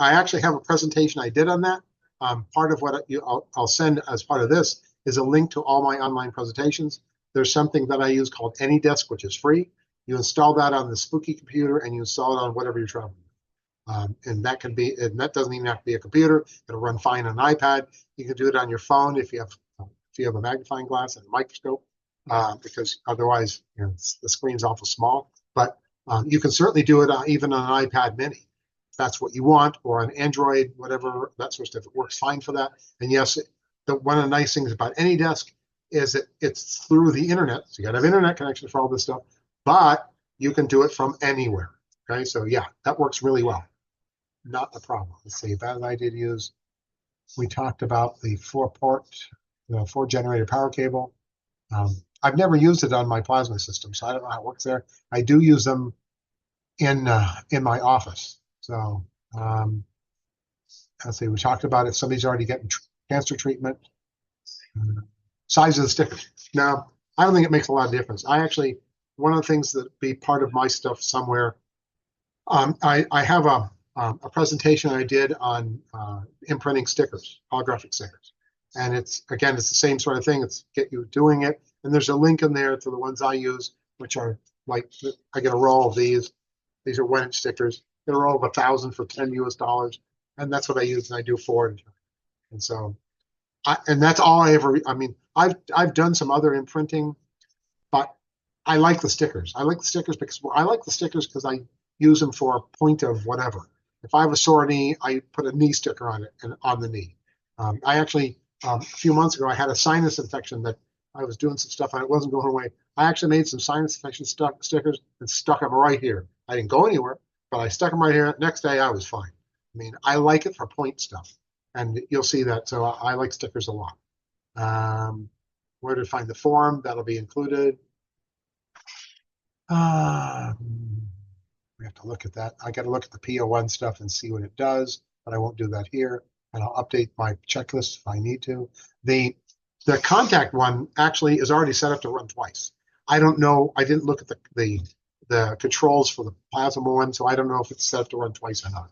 I actually have a presentation I did on that. Part of what I'll send as part of this is a link to all my online presentations. There's something that I use called AnyDesk, which is free. You install that on the Spooky computer and you install it on whatever you're traveling with. And that can be, and that doesn't even have to be a computer. It'll run fine on an iPad. You can do it on your phone if you have a magnifying glass and a microscope, because otherwise, the screen's awful small. But you can certainly do it even on an iPad Mini, if that's what you want, or an Android, whatever, that sort of stuff. It works fine for that. And yes, one of the nice things about AnyDesk is that it's through the internet. So you got to have internet connection for all this stuff, but you can do it from anywhere. Okay, so yeah, that works really well. Not a problem. Let's see, bad idea to use. We talked about the 4-generator power cable. I've never used it on my plasma system, so I don't know how it works there. I do use them in my office. So let's see, we talked about if somebody's already getting cancer treatment. Size of the sticker. Now, I don't think it makes a lot of difference. One of the things that be part of my stuff somewhere, I have a presentation I did on imprinting stickers, holographic stickers. And it's the same sort of thing. It's get you doing it. And there's a link in there to the ones I use, which are like, I get a roll of these. These are 1-inch stickers. Get a roll of 1,000 for $10 US. And that's what I use, and I do 4. And so, and that's all I've done some other imprinting, but I like the stickers. I like the stickers because I use them for a point of whatever. If I have a sore knee, I put a knee sticker on it and on the knee. I actually, a few months ago, I had a sinus infection that I was doing some stuff and it wasn't going away. I actually made some sinus infection stickers and stuck them right here. I didn't go anywhere, but I stuck them right here. Next day, I was fine. I mean, I like it for point stuff, and you'll see that. So I like stickers a lot. Where to find the form? That'll be included. We have to look at that. I got to look at the PO1 stuff and see what it does, but I won't do that here. And I'll update my checklist if I need to. The contact one actually is already set up to run twice. I don't know. I didn't look at the controls for the plasma one, so I don't know if it's set up to run twice or not.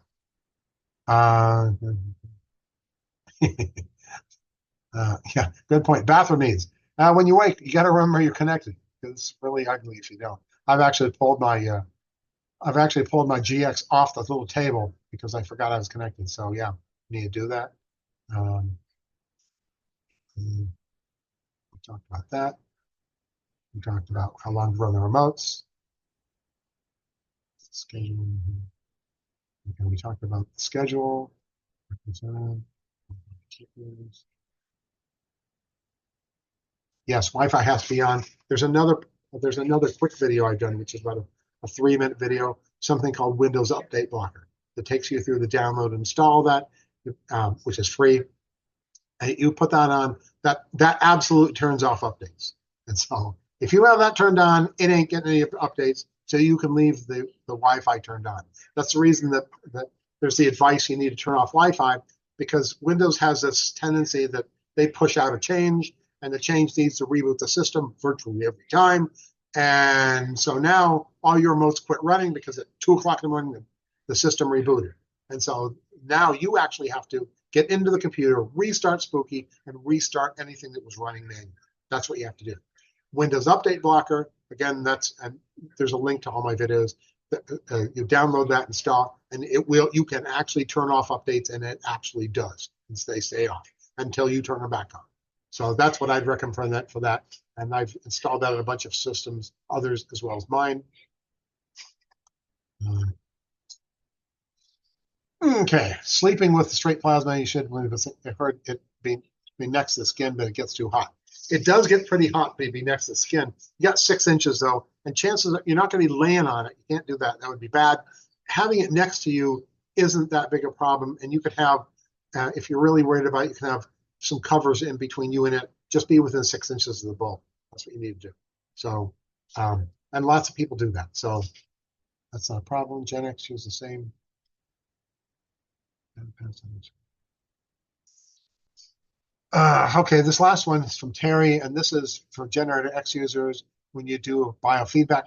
Yeah, good point. Bathroom needs. When you wake, you got to remember you're connected. It's really ugly if you don't. I've actually pulled my GX off the little table because I forgot I was connected. So yeah, you need to do that. We talked about that. We talked about how long to run the remotes. Schedule. Okay, we talked about the schedule. Yes, Wi-Fi has to be on. There's another quick video I've done, which is about a 3-minute video, something called Windows Update Blocker that takes you through the download and install that, which is free. And you put that on, that absolutely turns off updates. And so if you have that turned on, it ain't getting any updates, so you can leave the Wi-Fi turned on. That's the reason that there's the advice you need to turn off Wi-Fi, because Windows has this tendency that they push out a change, and the change needs to reboot the system virtually every time. And so now all your remotes quit running because at 2 o'clock in the morning, the system rebooted. And so now you actually have to get into the computer, restart Spooky, and restart anything that was running manually. That's what you have to do. Windows Update Blocker, again, and there's a link to all my videos. You download that, install, and you can actually turn off updates, and it actually does. And they stay off until you turn them back on. So that's what I'd recommend for that. And I've installed that on a bunch of systems, others as well as mine. Okay, sleeping with the straight plasma, you should have heard it be next to the skin, but it gets too hot. It does get pretty hot, maybe next to the skin. You got 6 inches though, and chances are you're not going to be laying on it. You can't do that. That would be bad. Having it next to you isn't that big a problem, and you could have, if you're really worried about it, you can have some covers in between you and it. Just be within 6 inches of the bulb. That's what you need to do. So, and lots of people do that. So that's not a problem. Gen X use the same. Okay, this last one is from Terry, and this is for Generator X users. When you do biofeedback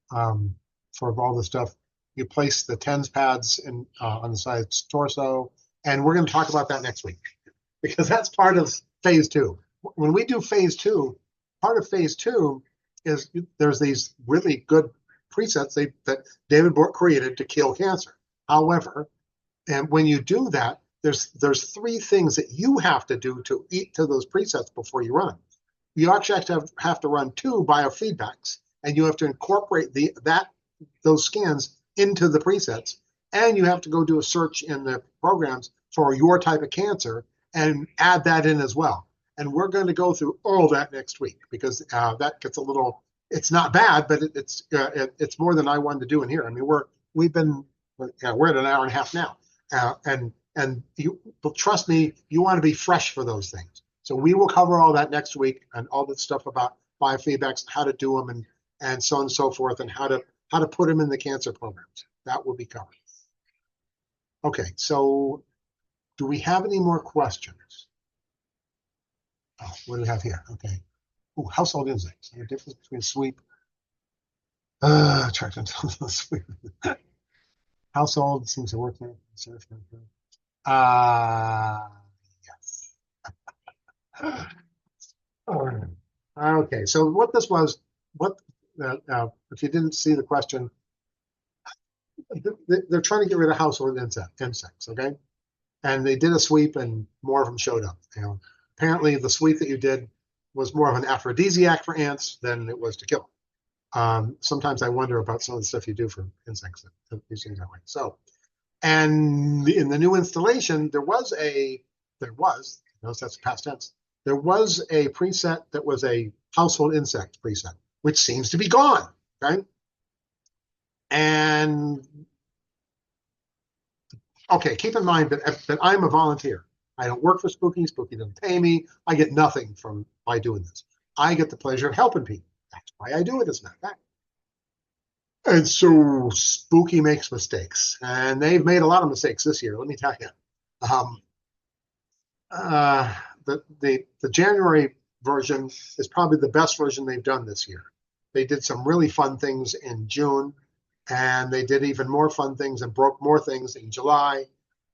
for all the stuff, you place the TENS pads on the side's torso, and we're going to talk about that next week because that's part of phase 2. When we do phase 2, part of phase 2 is there's these really good presets that David Bork created to kill cancer. However, and when you do that, there's three things that you have to do to eat to those presets before you run them. You actually have to run 2 biofeedbacks, and you have to incorporate those scans into the presets, and you have to go do a search in the programs for your type of cancer and add that in as well. And we're going to go through all that next week because that gets a little. It's not bad, but it's more than I wanted to do in here. I mean, we're at an hour and a half now, and you trust me, you want to be fresh for those things. So we will cover all that next week and all the stuff about biofeedbacks, how to do them, and so on and so forth, and how to put them in the cancer programs. That will be covered. Okay, so do we have any more questions? Oh, what do we have here? Okay. Ooh, household insects. The difference between sweep. Try to sweep. Household seems to work there. Yes. Okay, so what this was, if you didn't see the question, they're trying to get rid of household insects, okay? And they did a sweep and more of them showed up. Apparently the sweep that you did was more of an aphrodisiac for ants than it was to kill them. Sometimes I wonder about some of the stuff you do for insects that you see that way. So, and in the new installation, notice that's past tense, there was a preset that was a household insect preset, which seems to be gone, okay? And, okay, keep in mind that I'm a volunteer. I don't work for Spooky. Spooky doesn't pay me. I get nothing by doing this. I get the pleasure of helping people. That's why I do it, as a matter of fact. And so Spooky makes mistakes, and they've made a lot of mistakes this year. Let me tell you. The January version is probably the best version they've done this year. They did some really fun things in June, and they did even more fun things and broke more things in July.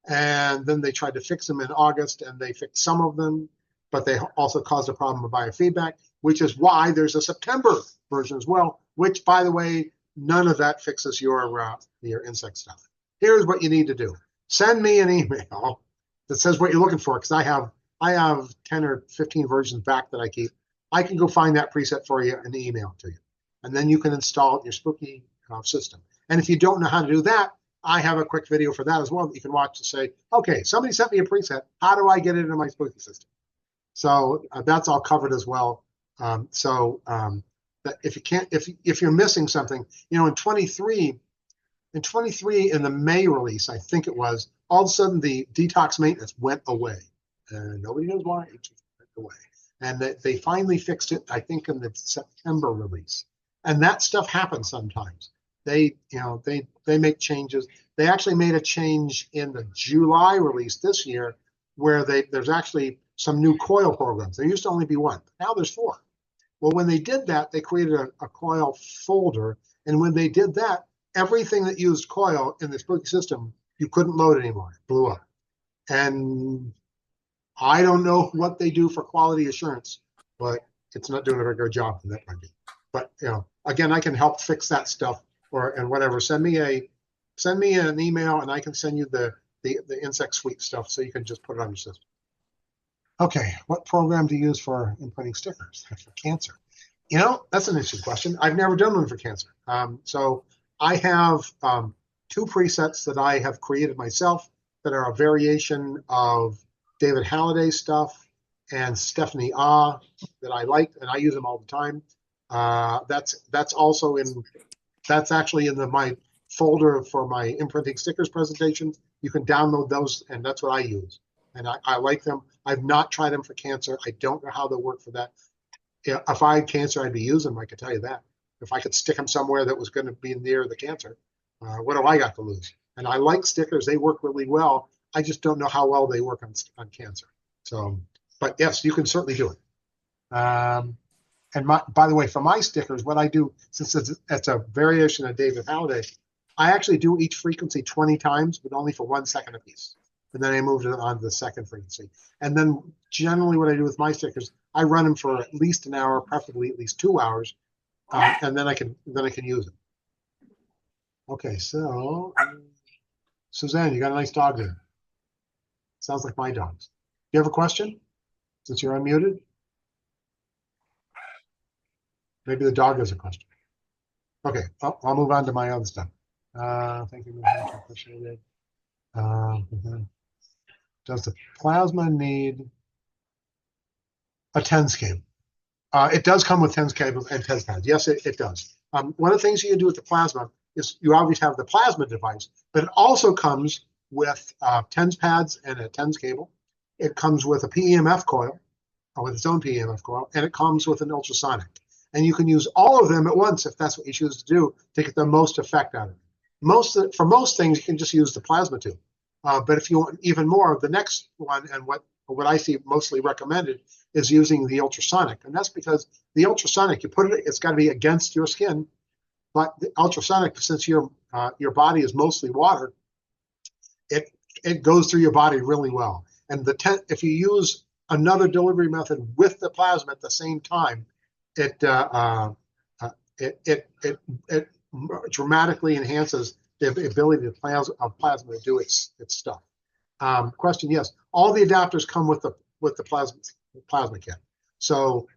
And then they tried to fix them in August, and they fixed some of them, but they also caused a problem with biofeedback, which is why there's a September version as well, which, by the way, none of that fixes your insect stuff. Here's what you need to do. Send me an email that says what you're looking for, because I have 10 or 15 versions back that I keep. I can go find that preset for you and email it to you. And then you can install it in your Spooky system. And if you don't know how to do that, I have a quick video for that as well that you can watch to say, okay, somebody sent me a preset. How do I get it into my Spooky system? So that's all covered as well. That if you're missing something, in 23 in the May release, I think it was, all of a sudden the detox maintenance went away. Nobody knows why, it just went away. And they finally fixed it, I think, in the September release. And that stuff happens sometimes. They make changes. They actually made a change in the July release this year where there's actually some new coil programs. There used to only be one. Now there's 4. Well, when they did that, they created a coil folder. And when they did that, everything that used coil in the Spooky system, you couldn't load anymore. It blew up. And I don't know what they do for quality assurance, but it's not doing a very good job in that point. But again, I can help fix that stuff and whatever. Send me an email, and I can send you the insect sweep stuff so you can just put it on your system. Okay, what program do you use for imprinting stickers for cancer? That's an interesting question. I've never done one for cancer. So I have 2 presets that I have created myself that are a variation of David Halliday's stuff and Stephanie Ah that I like, and I use them all the time. That's actually in my folder for my imprinting stickers presentation. You can download those, and that's what I use. And I like them. I've not tried them for cancer. I don't know how they'll work for that. If I had cancer, I'd be using them, I can tell you that. If I could stick them somewhere that was going to be near the cancer, what do I got to lose? And I like stickers. They work really well. I just don't know how well they work on cancer. So, but yes, you can certainly do it. And by the way, for my stickers, what I do, since it's a variation of David Halliday, I actually do each frequency 20 times, but only for 1 second apiece. And then I moved it on to the second frequency. And then generally what I do with my stickers, I run them for at least an hour, preferably at least 2 hours, and then I can use them. Okay, so Suzanne, you got a nice dog there. Sounds like my dogs. You have a question? Since you're unmuted? Maybe the dog has a question. Okay, I'll move on to my other stuff. Thank you, Ms. appreciate it. Does the plasma need a TENS cable? It does come with TENS cables and TENS pads. Yes, it does. One of the things you can do with the plasma is you always have the plasma device, but it also comes with TENS pads and a TENS cable. It comes with a PEMF coil, or with its own PEMF coil, and it comes with an ultrasonic. And you can use all of them at once if that's what you choose to do to get the most effect out of it. For most things, you can just use the plasma tube. But if you want even more, the next one, and what I see mostly recommended, is using the ultrasonic. And that's because the ultrasonic, you put it, it's got to be against your skin. But the ultrasonic, since your body is mostly water, it goes through your body really well. And if you use another delivery method with the plasma at the same time, it dramatically enhances the ability of plasma to do its stuff. Question: yes, all the adapters come with the plasma kit. So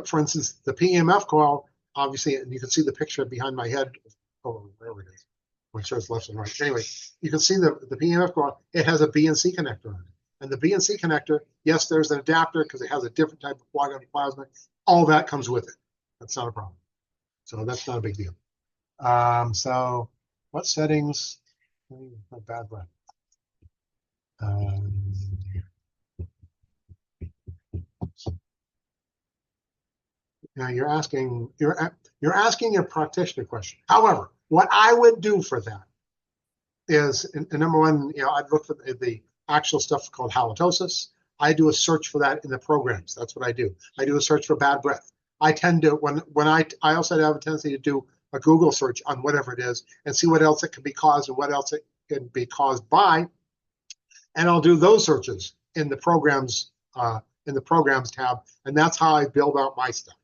for instance, the PEMF coil, obviously, and you can see the picture behind my head. Oh, wherever it is. I'm sure it's left and right. Anyway, you can see the PEMF coil. It has a BNC connector on it. And the BNC connector, yes, there's an adapter because it has a different type of plug on the plasma. All that comes with it. That's not a problem. So that's not a big deal. So what settings? Bad breath. Now you're asking a practitioner question. However, what I would do for that is, number one, I'd look for the actual stuff called halitosis. I do a search for that in the programs. That's what I do. I do a search for bad breath. I tend to, I also have a tendency to do a Google search on whatever it is and see what else it can be caused and what else it can be caused by. And I'll do those searches in the programs tab. And that's how I build out my stuff.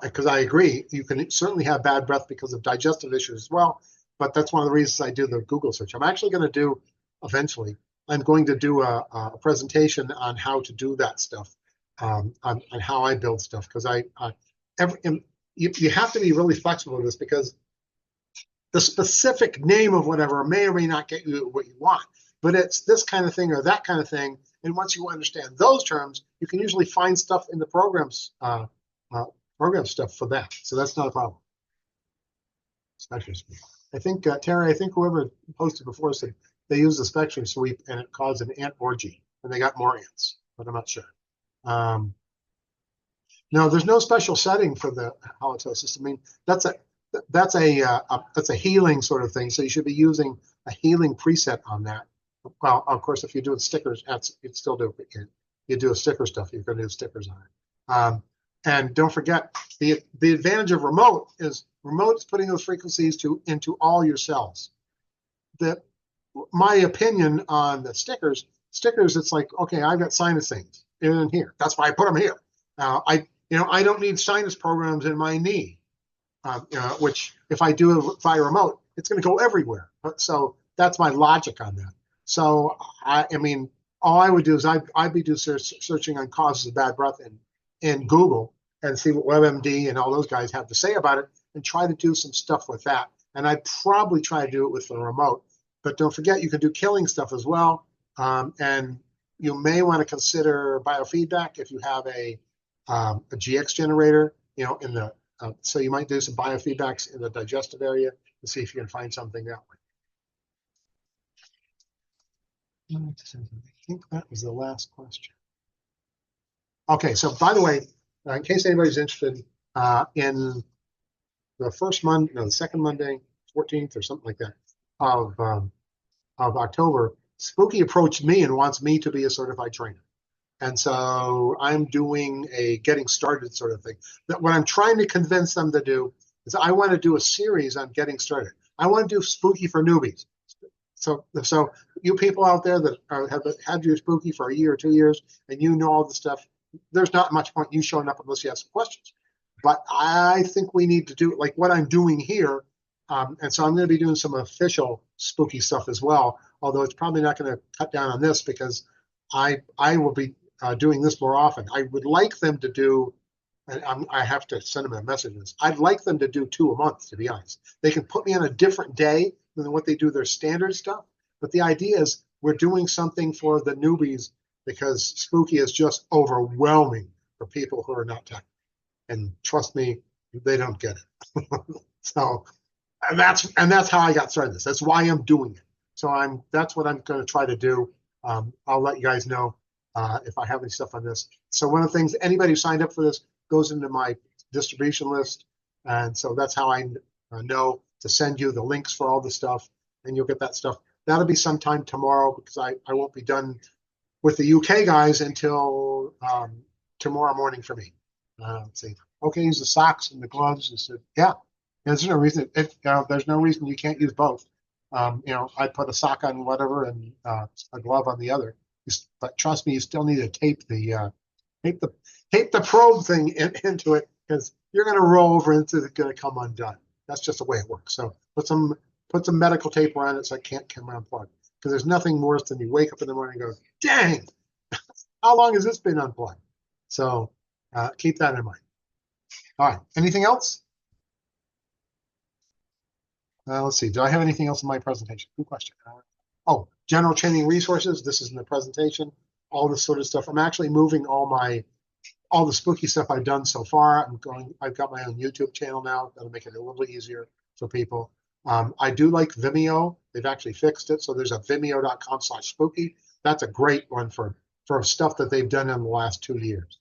Because I agree, you can certainly have bad breath because of digestive issues as well. But that's one of the reasons I do the Google search. I'm actually going to do, eventually, I'm going to do a presentation on how to do that stuff, on how I build stuff. Because you have to be really flexible with this, because the specific name of whatever may or may not get you what you want. But it's this kind of thing or that kind of thing. And once you understand those terms, you can usually find stuff in the programs, program stuff for that. So that's not a problem. Spectrum sweep. I think, Terry, whoever posted before said they used the spectrum sweep and it caused an ant orgy and they got more ants, but I'm not sure. No, there's no special setting for the halitosis. I mean, that's a healing sort of thing. So you should be using a healing preset on that. Well, of course, if you do stickers, you'd still do it. You do a sticker stuff, you're going to do stickers on it. And don't forget, the advantage of remote is putting those frequencies into all your cells. My opinion on the stickers, it's like, okay, I've got sinus things in here. That's why I put them here. I don't need sinus programs in my knee, which if I do it via remote, it's going to go everywhere. So that's my logic on that. So I mean, all I would do is I'd be searching on causes of bad breath in Google and see what WebMD and all those guys have to say about it and try to do some stuff with that. And I'd probably try to do it with the remote. But don't forget, you can do killing stuff as well. And you may want to consider biofeedback if you have a GX generator, so you might do some biofeedbacks in the digestive area to see if you can find something that way. I think that was the last question. Okay, so by the way, in case anybody's interested, in the second Monday, 14th or something like that of October, Spooky approached me and wants me to be a certified trainer. And so I'm doing a getting started sort of thing. What I'm trying to convince them to do is I want to do a series on getting started. I want to do Spooky for newbies. So you people out there that have had your Spooky for a year or 2 years and you know all the stuff, there's not much point you showing up unless you have some questions. But I think we need to do like what I'm doing here And so I'm going to be doing some official spooky stuff as well, although it's probably not going to cut down on this because I will be doing this more often. I would like them to do, and I have to send them a message. I'd like them to do 2 a month, to be honest. They can put me on a different day than what they do their standard stuff. But the idea is we're doing something for the newbies because spooky is just overwhelming for people who are not tech. And trust me, they don't get it. So, and that's how I got started this. That's why I'm doing it. So that's what I'm going to try to do. I'll let you guys know if I have any stuff on this. So one of the things, anybody who signed up for this goes into my distribution list. And so that's how I know to send you the links for all the stuff, and you'll get that stuff. That'll be sometime tomorrow because I won't be done with the UK guys until tomorrow morning for me. Let's see. Okay, use the socks and the gloves. I said, yeah. There's no reason. There's no reason you can't use both. I put a sock on whatever and a glove on the other. But trust me, you still need to tape the probe thing into it because you're going to roll over and it's going to come undone. That's just the way it works. So put some medical tape around it so it can't come unplugged. Because there's nothing worse than you wake up in the morning and go, dang, how long has this been unplugged? So keep that in mind. All right. Anything else? Let's see. Do I have anything else in my presentation? Good question. General training resources. This is in the presentation. All this sort of stuff. I'm actually moving all the spooky stuff I've done so far. I've got my own YouTube channel now. That'll make it a little easier for people. I do like Vimeo. They've actually fixed it. So there's a vimeo.com/spooky. That's a great one for stuff that they've done in the last 2 years.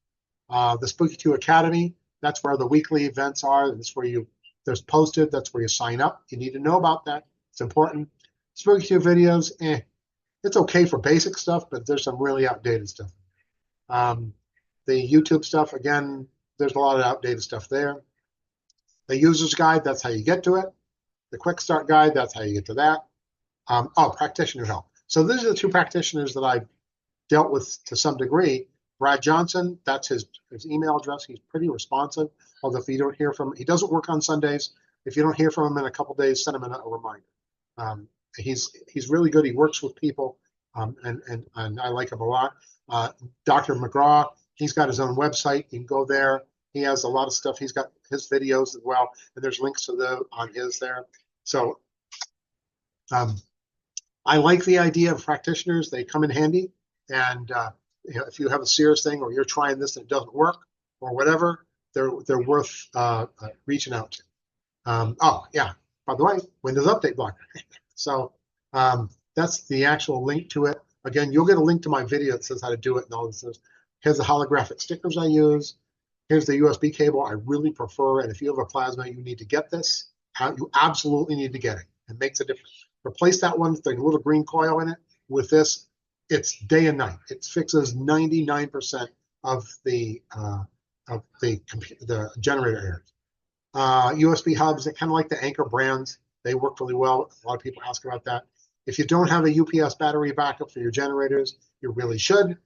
The Spooky2 Academy. That's where the weekly events are. That's where there's posted. That's where you sign up. You need to know about that. It's important. Spooky2 videos, it's okay for basic stuff, but there's some really outdated stuff. The YouTube stuff, again, there's a lot of outdated stuff there. The user's guide, that's how you get to it. The quick start guide, that's how you get to that. Practitioner help. So these are the 2 practitioners that I dealt with to some degree. Brad Johnson, that's his email address. He's pretty responsive. Although if you don't hear from him, he doesn't work on Sundays. If you don't hear from him in a couple days, send him a reminder. He's really good. He works with people, and I like him a lot. Dr. McGraw, he's got his own website. You can go there. He has a lot of stuff. He's got his videos as well, and there's links to on his there. So I like the idea of practitioners. They come in handy, and if you have a serious thing or you're trying this and it doesn't work or whatever, they're worth reaching out to. By the way, Windows Update Blocker. So that's the actual link to it. Again, you'll get a link to my video that says how to do it and all this. Here's the holographic stickers I use. Here's the USB cable I really prefer. And if you have a plasma, you need to get this. You absolutely need to get it. It makes a difference. Replace that one with the little green coil in it. With this, it's day and night. It fixes 99% of the generator errors. USB hubs, they're kind of like the Anchor brands. They work really well. A lot of people ask about that. If you don't have a UPS battery backup for your generators, you really should,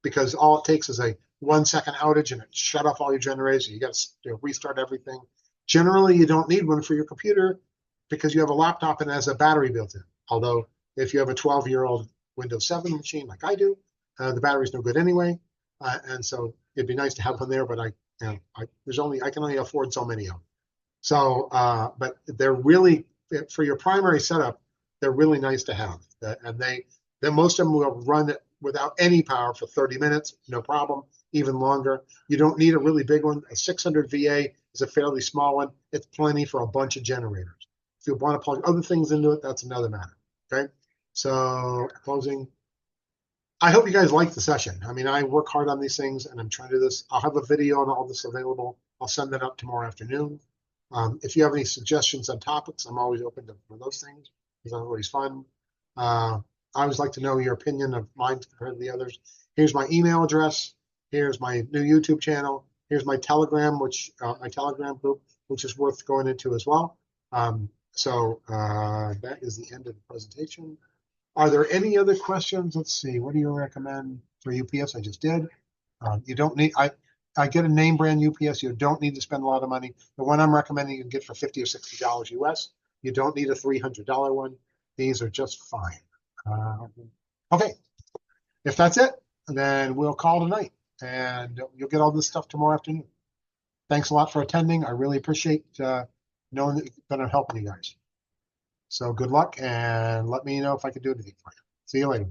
because all it takes is a 1-second outage and it shut off all your generators. You got to restart everything. Generally, you don't need one for your computer because you have a laptop and it has a battery built in. Although if you have a 12-year-old Windows 7 machine like I do, the battery's no good anyway. And so it'd be nice to have one there, but I can only afford so many of them. So, but they're really, for your primary setup, they're really nice to have. And most of them will run it without any power for 30 minutes, no problem, even longer. You don't need a really big one. A 600 VA is a fairly small one. It's plenty for a bunch of generators. If you want to plug other things into it, that's another matter. Okay, so closing. I hope you guys like the session. I mean, I work hard on these things, and I'm trying to do this. I'll have a video on all this available. I'll send that up tomorrow afternoon. If you have any suggestions on topics, I'm always open for those things. It's always fun. I always like to know your opinion of mine compared to the others. Here's my email address. Here's my new YouTube channel. Here's my Telegram, my Telegram group, which is worth going into as well. So that is the end of the presentation. Are there any other questions? Let's see. What do you recommend for UPS? I just did. You don't need. I get a name brand UPS. You don't need to spend a lot of money. The one I'm recommending you can get for $50 or $60 US. You don't need a $300 one. These are just fine. Okay, if that's it, then we'll call tonight, and you'll get all this stuff tomorrow afternoon. Thanks a lot for attending. I really appreciate knowing that I'm helping you guys. So good luck, and let me know if I can do anything for you. See you later.